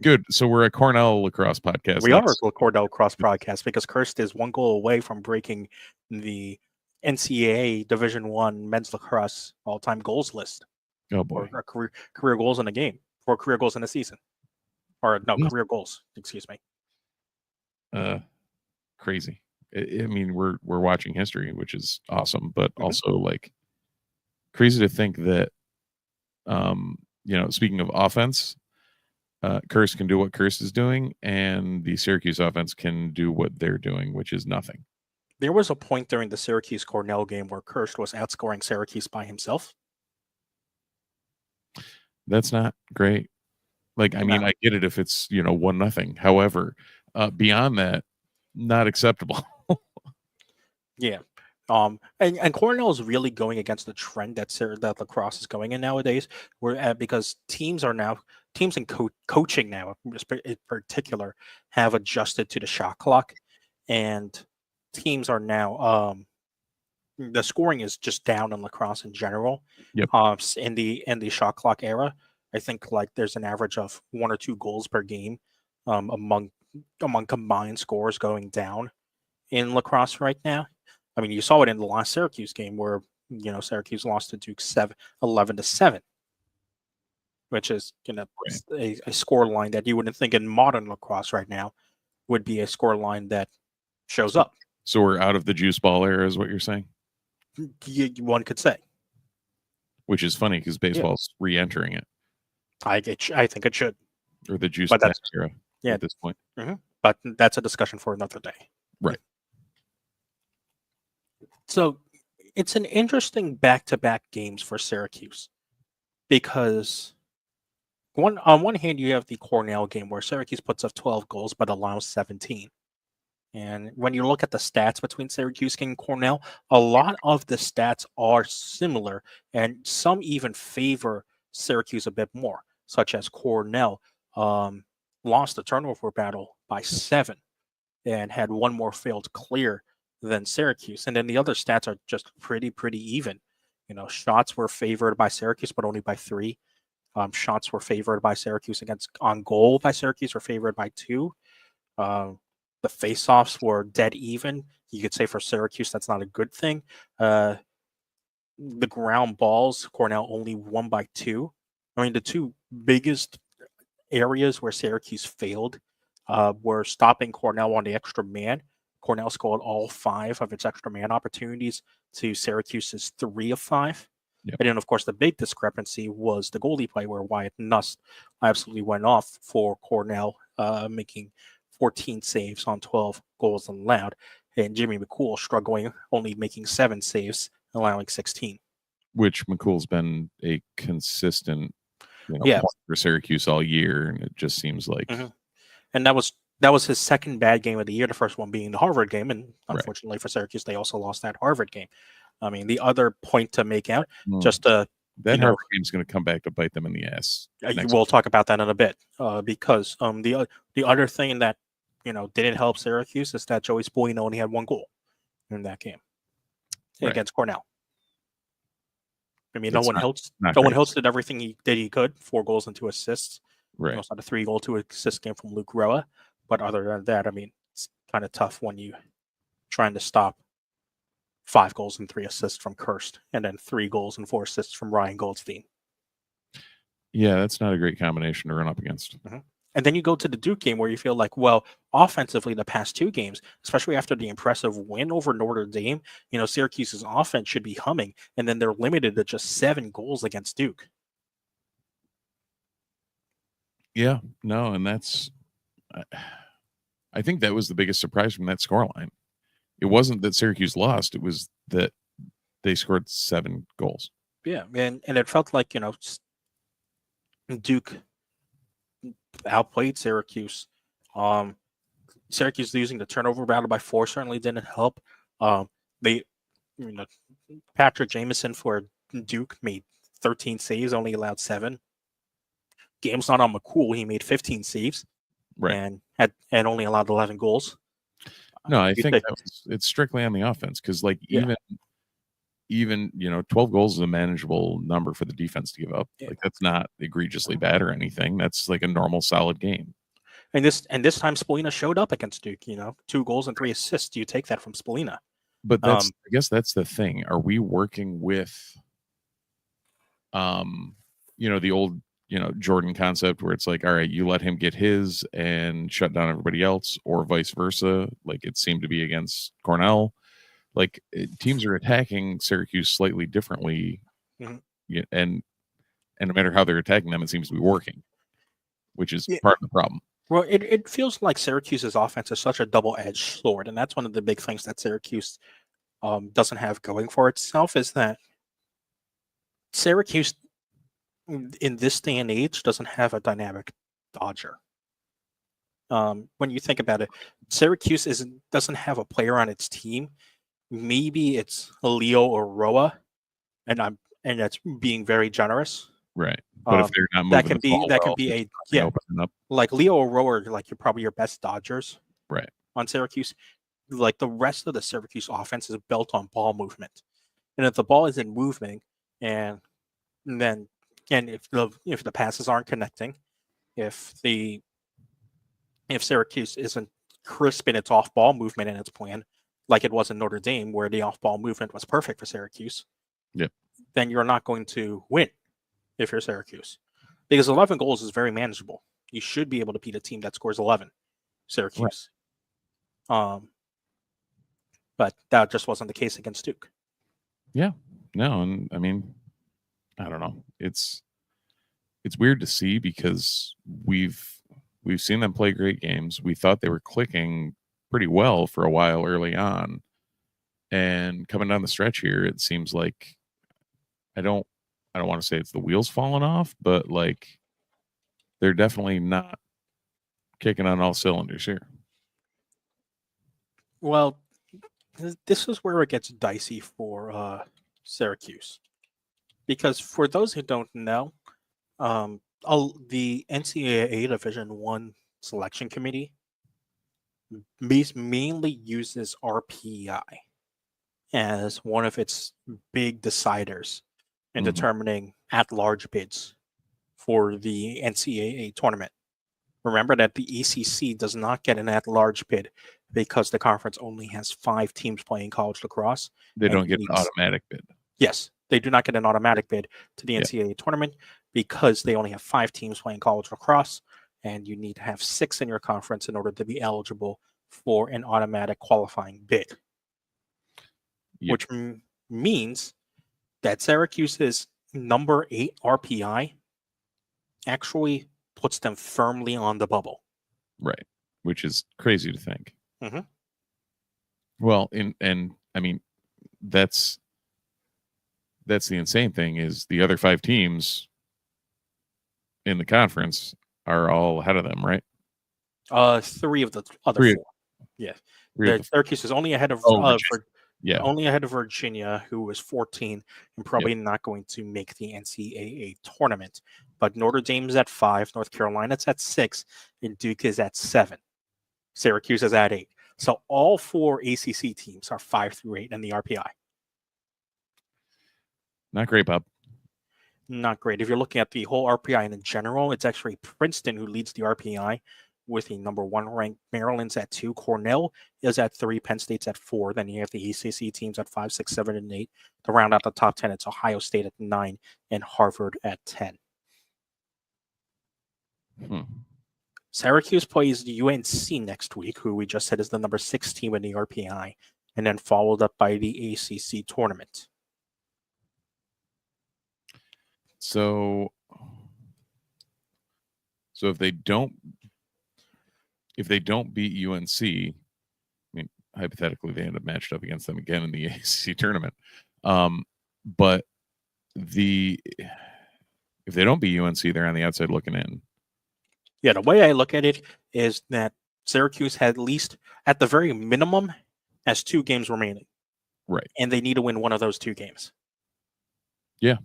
Good. So we're a Cornell lacrosse podcast.
We are a Cornell lacrosse podcast because Kirst is one goal away from breaking the NCAA Division I men's lacrosse all-time goals list.
Oh boy!
Or career goals in a game, or career goals in a season, or no, career goals. Excuse me.
Crazy. I mean, we're watching history, which is awesome, but also like crazy to think that, speaking of offense, Kirst can do what Kirst is doing, and the Syracuse offense can do what they're doing, which is nothing.
There was a point during the Syracuse-Cornell game where Kirst was outscoring Syracuse by himself.
That's not great. Like, I mean, I get it if it's 1-0. However, beyond that, not acceptable.
Yeah. And Cornell is really going against the trend that lacrosse is going in nowadays, because teams and coaching now, in particular, have adjusted to the shot clock, and teams are now the scoring is just down in lacrosse in general.
Yep.
In the shot clock era, I think like there's an average of 1 or 2 goals per game among combined scores going down in lacrosse right now. I mean, you saw it in the last Syracuse game where, Syracuse lost to Duke 11-7, which is, a score line that you wouldn't think in modern lacrosse right now would be a score line that shows up.
So we're out of the juice ball era is what you're saying?
One could say.
Which is funny because baseball's re-entering it.
I think it should.
Or the juice pack era at this point.
Mm-hmm. But that's a discussion for another day.
Right.
So it's an interesting back-to-back games for Syracuse because on one hand you have the Cornell game where Syracuse puts up 12 goals but allows 17. And when you look at the stats between Syracuse and Cornell, a lot of the stats are similar, and some even favor Syracuse a bit more, such as Cornell lost the turnover battle by 7 and had 1 more failed clear than Syracuse. And then the other stats are just pretty even. Shots were favored by Syracuse, but only by 3. Shots were favored by Syracuse on goal by Syracuse were favored by 2. The faceoffs were dead even. You could say for Syracuse, that's not a good thing. The ground balls, Cornell only won by 2. I mean, the 2 biggest areas where Syracuse failed were stopping Cornell on the extra man. Cornell scored all 5 of its extra man opportunities to Syracuse's 3 of 5.
Yep.
And then, of course, the big discrepancy was the goalie play where Wyatt Nuss absolutely went off for Cornell, making 14 saves on 12 goals allowed, and Jimmy McCool struggling, only making 7 saves, allowing 16.
Which McCool's been a consistent point for Syracuse all year, and it just seems like.
Mm-hmm. And that was his second bad game of the year, the first one being the Harvard game, and unfortunately for Syracuse, they also lost that Harvard game. I mean, the other point to make out,
that Harvard game's going to come back to bite them in the ass.
We'll talk about that in a bit, because the other thing that didn't help Syracuse is that Joey Spolino only had 1 goal in that game against Cornell. I mean, no one else did everything he could, 4 goals and 2 assists.
Right.
also had a 3-goal, 2-assist game from Luke Roa. But other than that, I mean, it's kind of tough when you trying to stop 5 goals and 3 assists from Kirst, and then 3 goals and 4 assists from Ryan Goldstein.
Yeah, that's not a great combination to run up against.
And then you go to the Duke game where you feel like, well, offensively, the past 2 games, especially after the impressive win over Notre Dame, Syracuse's offense should be humming, and then they're limited to just 7 goals against Duke.
Yeah, no, and that's, I think that was the biggest surprise from that scoreline. It wasn't that Syracuse lost; it was that they scored 7 goals.
Yeah, and it felt like Duke outplayed Syracuse. Syracuse losing the turnover battle by 4 certainly didn't help. They, Patrick Jamison for Duke made 13 saves, only allowed 7. Game's not on McCool. He made 15 saves,
right,
and only allowed 11 goals.
No, I think it's strictly on the offense because, even 12 goals is a manageable number for the defense to give up.
Yeah.
Like, that's not egregiously bad or anything. That's like a normal, solid game.
And this time Spallina showed up against Duke. 2 goals and 3 assists. You take that from Spallina.
But I guess that's the thing. Are we working with, the old, Jordan concept where it's like, all right, you let him get his and shut down everybody else, or vice versa, like it seemed to be against Cornell. Like, teams are attacking Syracuse slightly differently, and no matter how they're attacking them, it seems to be working, which is part of the problem.
Well, it feels like Syracuse's offense is such a double-edged sword, and that's one of the big things that Syracuse doesn't have going for itself, is that Syracuse in this day and age doesn't have a dynamic dodger. When you think about it, Syracuse doesn't have a player on its team. Maybe it's Leo Oroa, and that's being very generous.
Right. But if they're not moving,
that can be like Leo Oroa, like probably your best dodgers.
Right.
On Syracuse, like the rest of the Syracuse offense is built on ball movement, and if the ball isn't moving, and if the passes aren't connecting, if Syracuse isn't crisp in its off-ball movement in its plan, like it was in Notre Dame, where the off-ball movement was perfect for Syracuse, then you're not going to win if you're Syracuse. Because 11 goals is very manageable. You should be able to beat a team that scores 11, Syracuse. Right. But that just wasn't the case against Duke.
Yeah. No, and I mean, I don't know. It's weird to see because we've seen them play great games. We thought they were clicking pretty well for a while early on, and coming down the stretch here, it seems like I don't want to say it's the wheels falling off, but like they're definitely not kicking on all cylinders here.
Well, this is where it gets dicey for Syracuse. Because for those who don't know, the NCAA Division I selection committee mainly uses RPI as one of its big deciders in determining at-large bids for the NCAA tournament. Remember that the ACC does not get an at-large bid because the conference only has 5 teams playing college lacrosse.
They don't get an automatic bid.
Yes, they do not get an automatic bid to the NCAA tournament because they only have 5 teams playing college lacrosse, and you need to have 6 in your conference in order to be eligible for an automatic qualifying bid. Which means that Syracuse's number 8 RPI actually puts them firmly on the bubble.
Right, which is crazy to think.
Mm-hmm.
Well, and I mean, that's the insane thing is the other 5 teams in the conference are all ahead of them, right?
3 of the other 4. Yeah. Syracuse is only ahead of only ahead of Virginia, who is 14 and probably not going to make the NCAA tournament. But Notre Dame's at 5, North Carolina's at 6, and Duke is at 7. Syracuse is at 8. So all 4 ACC teams are 5 through 8 in the RPI.
Not great, Bob.
not great. If you're looking at the whole RPI in general, it's actually Princeton who leads the RPI with the number 1 ranked. Maryland's at 2. Cornell is at 3. Penn State's at 4. Then you have the ACC teams at 5, 6, 7, and 8. To round out the top 10, it's Ohio State at 9 and Harvard at 10. Syracuse plays UNC next week, who we just said is the number 6 team in the RPI, and then followed up by the ACC tournament.
So if they don't beat UNC, I mean, hypothetically they end up matched up against them again in the ACC tournament. But if they don't beat UNC, they're on the outside looking in.
Yeah, the way I look at it is that Syracuse had at least, at the very minimum, has 2 games remaining.
Right.
And they need to win one of those 2 games.
Yeah.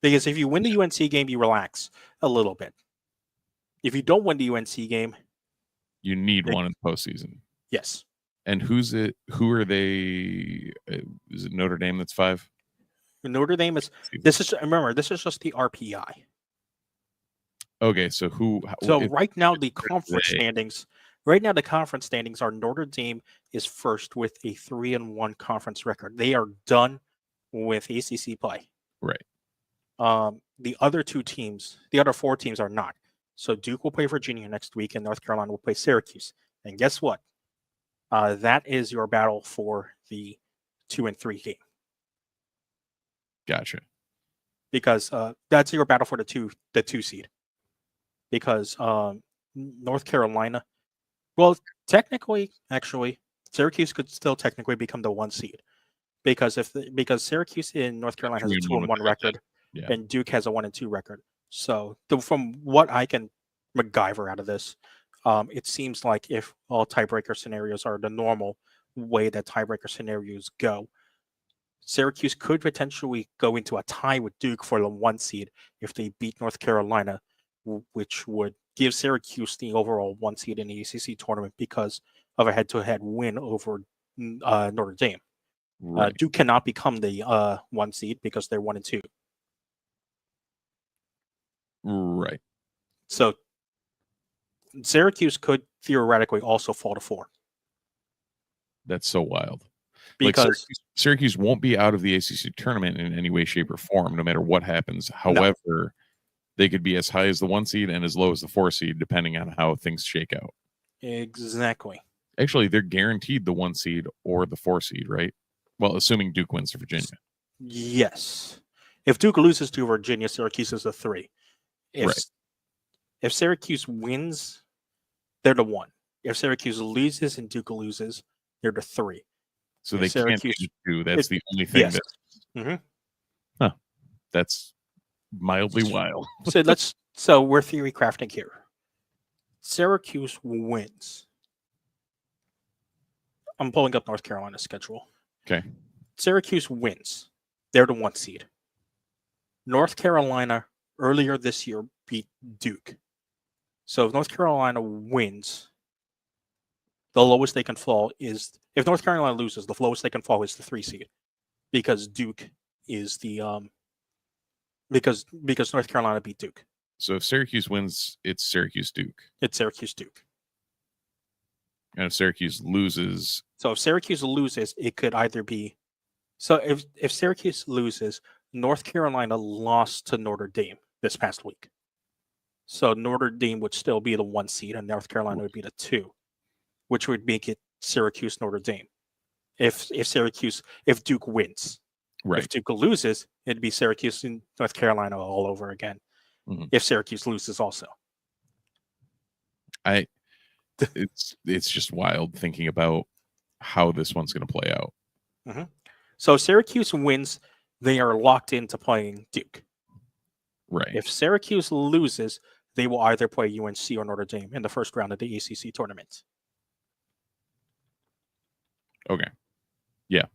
Because if you win the UNC game, you relax a little bit. If you don't win the UNC game,
you need one in the postseason.
Yes.
And who are they? Is it Notre Dame that's 5?
Notre Dame is, this is just the RPI.
Okay, so
right now the conference standings are Notre Dame is first with a 3-1 conference record. They are done with ACC play.
Right.
The other 4 teams are not. So Duke will play Virginia next week, and North Carolina will play Syracuse. And guess what? That is your battle for the 2 and 3 game.
Gotcha.
Because that's your battle for the 2 seed. Because North Carolina, well, technically, actually, Syracuse could still technically become the 1 seed. Because Syracuse in North Carolina has a 2-1 record, and Duke has a 1-2 record. So from what I can MacGyver out of this, it seems like if all tiebreaker scenarios are the normal way that tiebreaker scenarios go, Syracuse could potentially go into a tie with Duke for the 1 seed if they beat North Carolina, which would give Syracuse the overall 1 seed in the ACC tournament because of a head-to-head win over Notre Dame.
Right.
Duke cannot become the 1 seed because they're 1-2.
Right.
So Syracuse could theoretically also fall to 4.
That's so wild.
Because
Syracuse won't be out of the ACC tournament in any way, shape, or form, no matter what happens. However, they could be as high as the 1 seed and as low as the 4 seed, depending on how things shake out.
Exactly.
Actually, they're guaranteed the 1 seed or the 4 seed, right? Well, assuming Duke wins to Virginia.
Yes. If Duke loses to Virginia, Syracuse is a 3. If Syracuse wins, they're the 1. If Syracuse loses and Duke loses, they're the 3.
So they can't be the 2. That's the only thing.
Yes.
That's mildly wild.
So we're theory crafting here. Syracuse wins. I'm pulling up North Carolina's schedule.
Okay.
Syracuse wins. They're the 1 seed. North Carolina earlier this year beat Duke. So if North Carolina wins, the lowest they can fall is, if North Carolina loses, the lowest they can fall is the 3 seed, because Duke is the because North Carolina beat Duke.
So if Syracuse wins, it's Syracuse Duke.
It's Syracuse Duke.
And if Syracuse loses,
it could either be, so if Syracuse loses, North Carolina lost to Notre Dame this past week. So Notre Dame would still be the 1 seed and North Carolina would be the 2, which would make it Syracuse Notre Dame. If Duke wins.
right.
If Duke loses, it'd be Syracuse and North Carolina all over again.
Mm-hmm.
If Syracuse loses also.
It's just wild thinking about how this one's going to play out.
Mm-hmm. So Syracuse wins, they are locked into playing Duke.
Right.
If Syracuse loses, they will either play UNC or Notre Dame in the first round of the ACC tournament.
Okay. Yeah.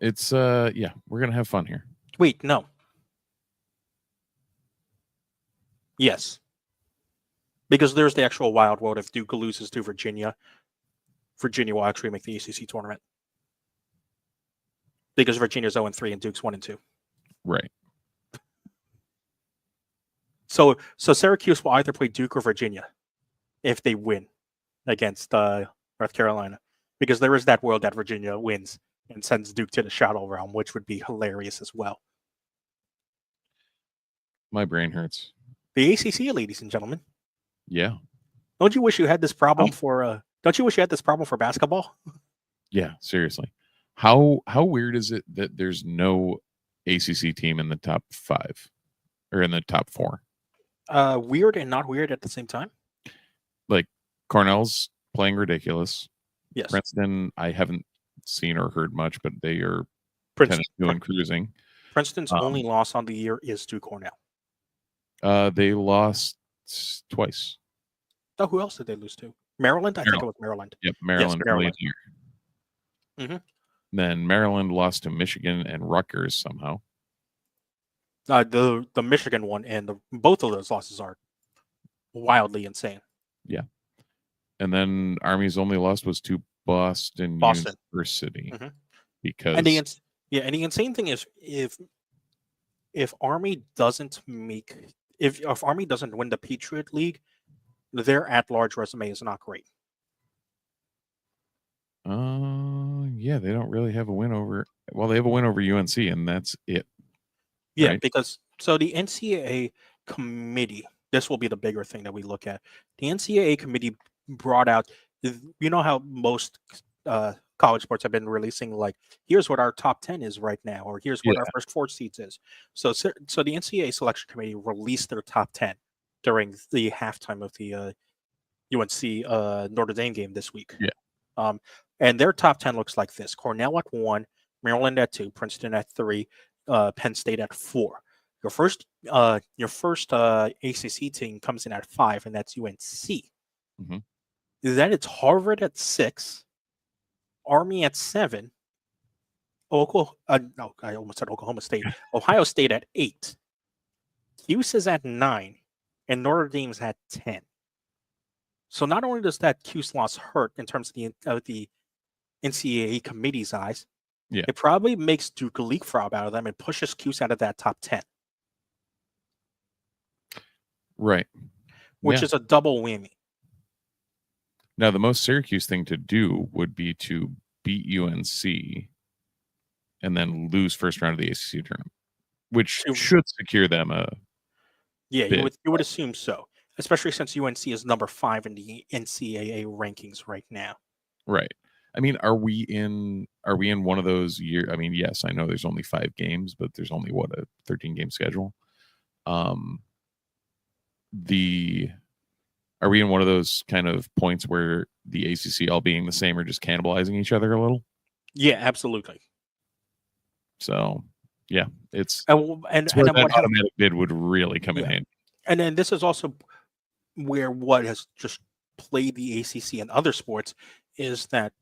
It's we're going to have fun here.
Wait, no. Yes. Because there's the actual wild world. If Duke loses to Virginia, Virginia will actually make the ACC tournament. Because Virginia's 0-3 and Duke's 1-2.
Right.
So Syracuse will either play Duke or Virginia if they win against North Carolina, because there is that world that Virginia wins and sends Duke to the Shadow Realm, which would be hilarious as well.
My brain hurts.
The ACC, ladies and gentlemen.
Yeah.
Don't you wish you had this problem for? Don't you wish you had this problem for basketball?
Yeah, seriously. How weird is it that there's no ACC team in the top 5 or in the top 4?
Weird and not weird at the same time.
Like Cornell's playing ridiculous.
Yes.
Princeton, I haven't seen or heard much, but they are
Princeton,
doing cruising.
Princeton's only loss on the year is to Cornell.
They lost twice.
Oh, who else did they lose to? Maryland? I think it was Maryland.
Yep, Maryland.
Yes, Maryland.
Mm-hmm. Then Maryland lost to Michigan and Rutgers somehow.
The Michigan one and both of those losses are wildly insane.
Yeah. And then Army's only loss was to Boston. University.
Mm-hmm.
Because
and the insane thing is if Army doesn't if Army doesn't win the Patriot League, their at-large resume is not great.
Yeah, they don't really have a win over. Well, they have a win over UNC, and that's it.
Yeah,
right?
because so the NCAA committee, this will be the bigger thing that we look at. The NCAA committee brought out, you know how most college sports have been releasing, like, here's what our top 10 is right now, or here's what our first 4 seats is. So the NCAA selection committee released their top 10 during the halftime of the UNC Notre Dame game this week.
Yeah.
And their top 10 looks like this: Cornell at 1, Maryland at 2, Princeton at 3, Penn State at 4. Your first ACC team comes in at 5, and that's UNC.
Mm-hmm.
Then it's Harvard at 6, Army at 7, I almost said Oklahoma State. Ohio State at 8, Cuse is at 9, and Notre Dame's at 10. So not only does that Cuse loss hurt in terms of the NCAA committee's eyes, it probably makes Duke a leapfrog out of them and pushes Cuse out of that top 10.
Right.
Which is a double whammy.
Now, the most Syracuse thing to do would be to beat UNC and then lose first round of the ACC tournament, which should secure them a bid.
You would assume so, especially since UNC is number 5 in the NCAA rankings right now.
Right. I mean, are we in one of those years? I mean, yes, I know there's only 5 games, but there's only a 13-game schedule. Are we in one of those kind of points where the ACC all being the same are just cannibalizing each other a little?
Yeah, absolutely.
So, yeah, it's
and
where that automatic bid would really come in handy.
And then this is also where what has just played the ACC and other sports is that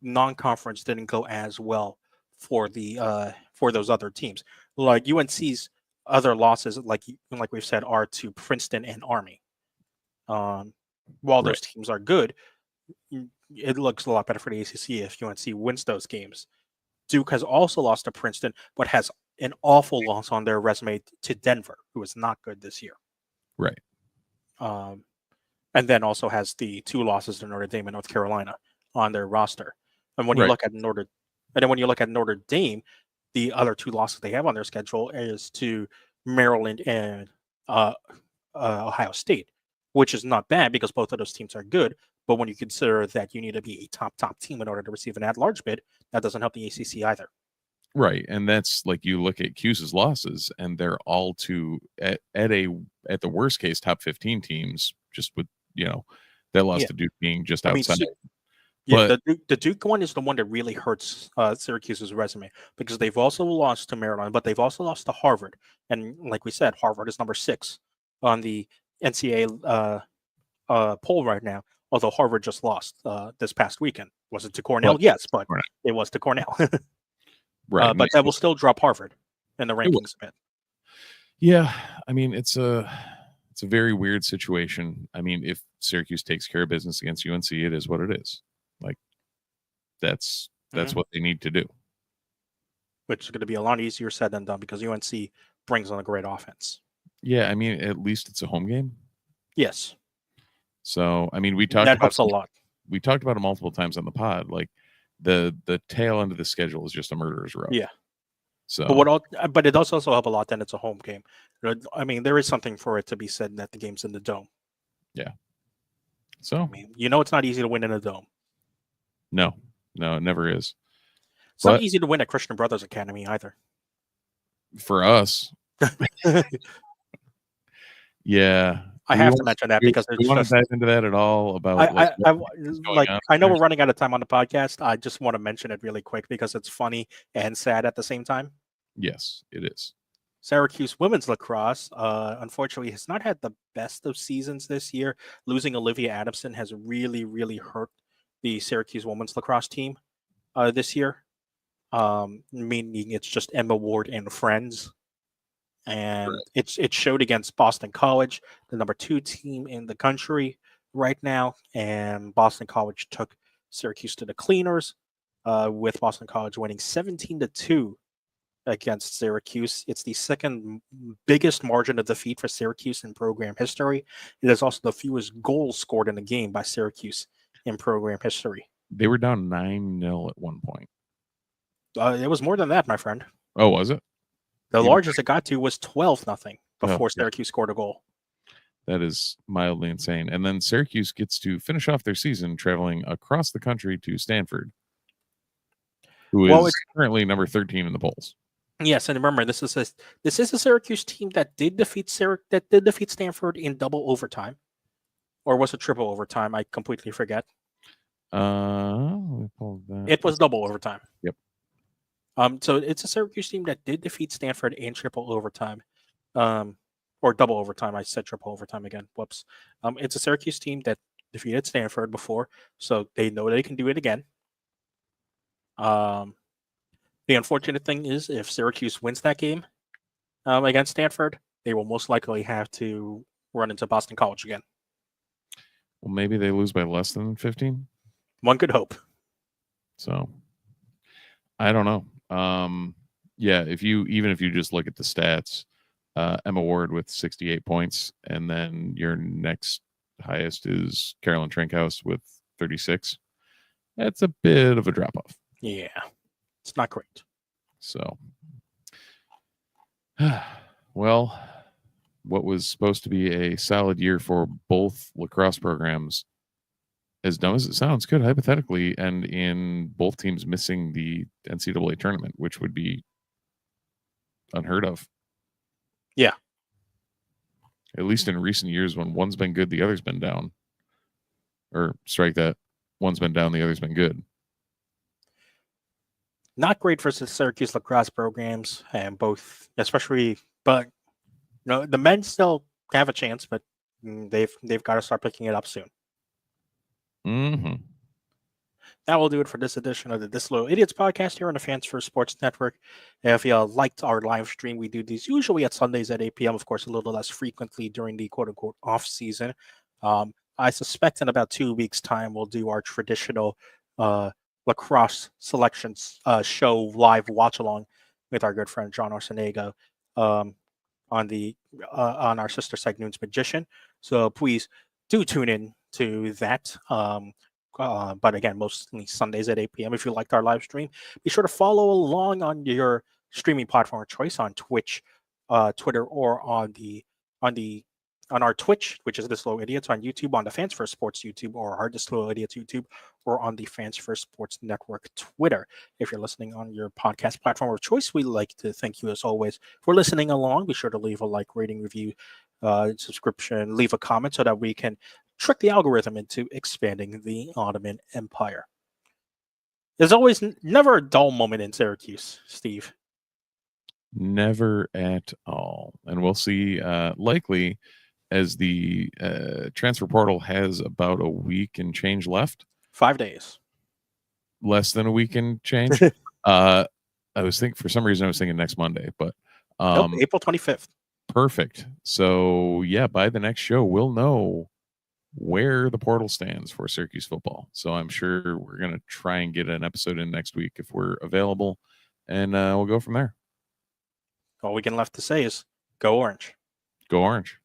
non-conference didn't go as well for those other teams. Like UNC's other losses, like we've said, are to Princeton and Army. While those teams are good, it looks a lot better for the ACC if UNC wins those games. Duke has also lost to Princeton, but has an awful loss on their resume to Denver, who is not good this year.
Right.
And then also has the 2 losses to Notre Dame and North Carolina on their roster. And when you look at Notre Dame, the other 2 losses they have on their schedule is to Maryland and Ohio State, which is not bad because both of those teams are good. But when you consider that you need to be a top team in order to receive an at-large bid, that doesn't help the ACC either. Right,
and that's like you look at Cuse's losses, and they're all at the worst case top 15 teams, just with that loss to Duke being just outside.
The Duke one is the one that really hurts Syracuse's resume because they've also lost to Maryland, but they've also lost to Harvard, and like we said, Harvard is number 6 on the NCAA poll right now. Although Harvard just lost this past weekend. Was it to Cornell? Yes, but it was to Cornell.
Right.
But that will still drop Harvard in the rankings a bit.
Yeah. I mean, it's a very weird situation. I mean, if Syracuse takes care of business against UNC, it is what it is. Like, that's what they need to do.
Which is going to be a lot easier said than done because UNC brings on a great offense.
Yeah, I mean, at least it's a home game.
Yes,
So, I mean, we talked
that
about
helps a lot.
we talked about it multiple times on the pod. Like the tail end of the schedule is just a murderer's row.
Yeah.
So,
But it does also help a lot that it's a home game. I mean, there is something for it to be said that the game's in the dome.
yeah. So,
I mean, it's not easy to win in a dome.
no, it never is.
It's not
But
easy to win at Christian Brothers Academy either.
for us, yeah.
I have to mention that because
we
it's
want
just
to dive into that at all about what's going on
I know
there?
we're running out of time on the podcast. I just want to mention it really quick because it's funny and sad at the same time.
Yes, it is.
Syracuse women's lacrosse, unfortunately, has not had the best of seasons this year. Losing Olivia Adamson has really, really hurt the Syracuse women's lacrosse team this year. Meaning it's just Emma Ward and friends. And it showed against Boston College, the number 2 team in the country right now. And Boston College took Syracuse to the cleaners, with Boston College winning 17-2 against Syracuse. It's the second biggest margin of defeat for Syracuse in program history. It is also the fewest goals scored in a game by Syracuse in program history.
They were down 9-0 at one point.
It was more than that, my friend.
Oh, was it?
The largest it got to was 12-0 before
yeah.
Syracuse scored a goal.
That is mildly insane. And then Syracuse gets to finish off their season traveling across the country to Stanford, who is currently number 13 in the polls.
Yes, and remember, this is a Syracuse team that did defeat Stanford in double overtime, or was it triple overtime? I completely forget. It was double overtime.
Yep.
So it's a Syracuse team that did defeat Stanford in triple overtime, or double overtime. I said triple overtime again. Whoops. It's a Syracuse team that defeated Stanford before, so they know they can do it again. The unfortunate thing is, if Syracuse wins that game against Stanford, they will most likely have to run into Boston College again.
Well, maybe they lose by less than 15.
One could hope.
So, I don't know. Yeah, if you just look at the stats, Emma Ward with 68 points, and then your next highest is Carolyn Trinkhouse with 36. That's a bit of a drop off.
Yeah, it's not great.
So, well, what was supposed to be a solid year for both lacrosse programs, as dumb as it sounds, could hypothetically end in both teams missing the NCAA tournament, which would be unheard of.
Yeah.
At least in recent years, when one's been good, the other's been down. Or strike that. One's been down, the other's been good.
Not great for the Syracuse lacrosse programs, and both, especially, but the men still have a chance, but they've got to start picking it up soon.
Mm-hmm.
That will do it for this edition of the Disloyal Idiots Podcast here on the Fans First Sports Network. If you liked our live stream, we do these usually at Sundays at 8 p.m., of course, a little less frequently during the quote-unquote off-season. I suspect in about 2 weeks' time, we'll do our traditional lacrosse selections show live watch-along with our good friend John Arsenaga on our sister site Noon's Magician. So please do tune in to that. But again, mostly Sundays at 8 p.m. If you liked our live stream, be sure to follow along on your streaming platform of choice on Twitch, Twitter, or on our Twitch, which is Disloyal Idiots, on YouTube, on the Fans First Sports YouTube, or our Disloyal Idiots YouTube, or on the Fans First Sports Network Twitter. If you're listening on your podcast platform of choice, we'd like to thank you as always for listening along. Be sure to leave a like, rating, review, subscription, leave a comment so that we can trick the algorithm into expanding the Ottoman Empire. There's always never a dull moment in Syracuse, Steve.
Never at all. And we'll see, likely, as the transfer portal has about a week and change left.
5 days.
Less than a week and change. I was thinking next Monday, but
Nope, April 25th.
Perfect. So yeah, by the next show, we'll know where the portal stands for Syracuse football. So I'm sure we're going to try and get an episode in next week if we're available, and we'll go from there.
All we can left to say is go Orange.
Go Orange.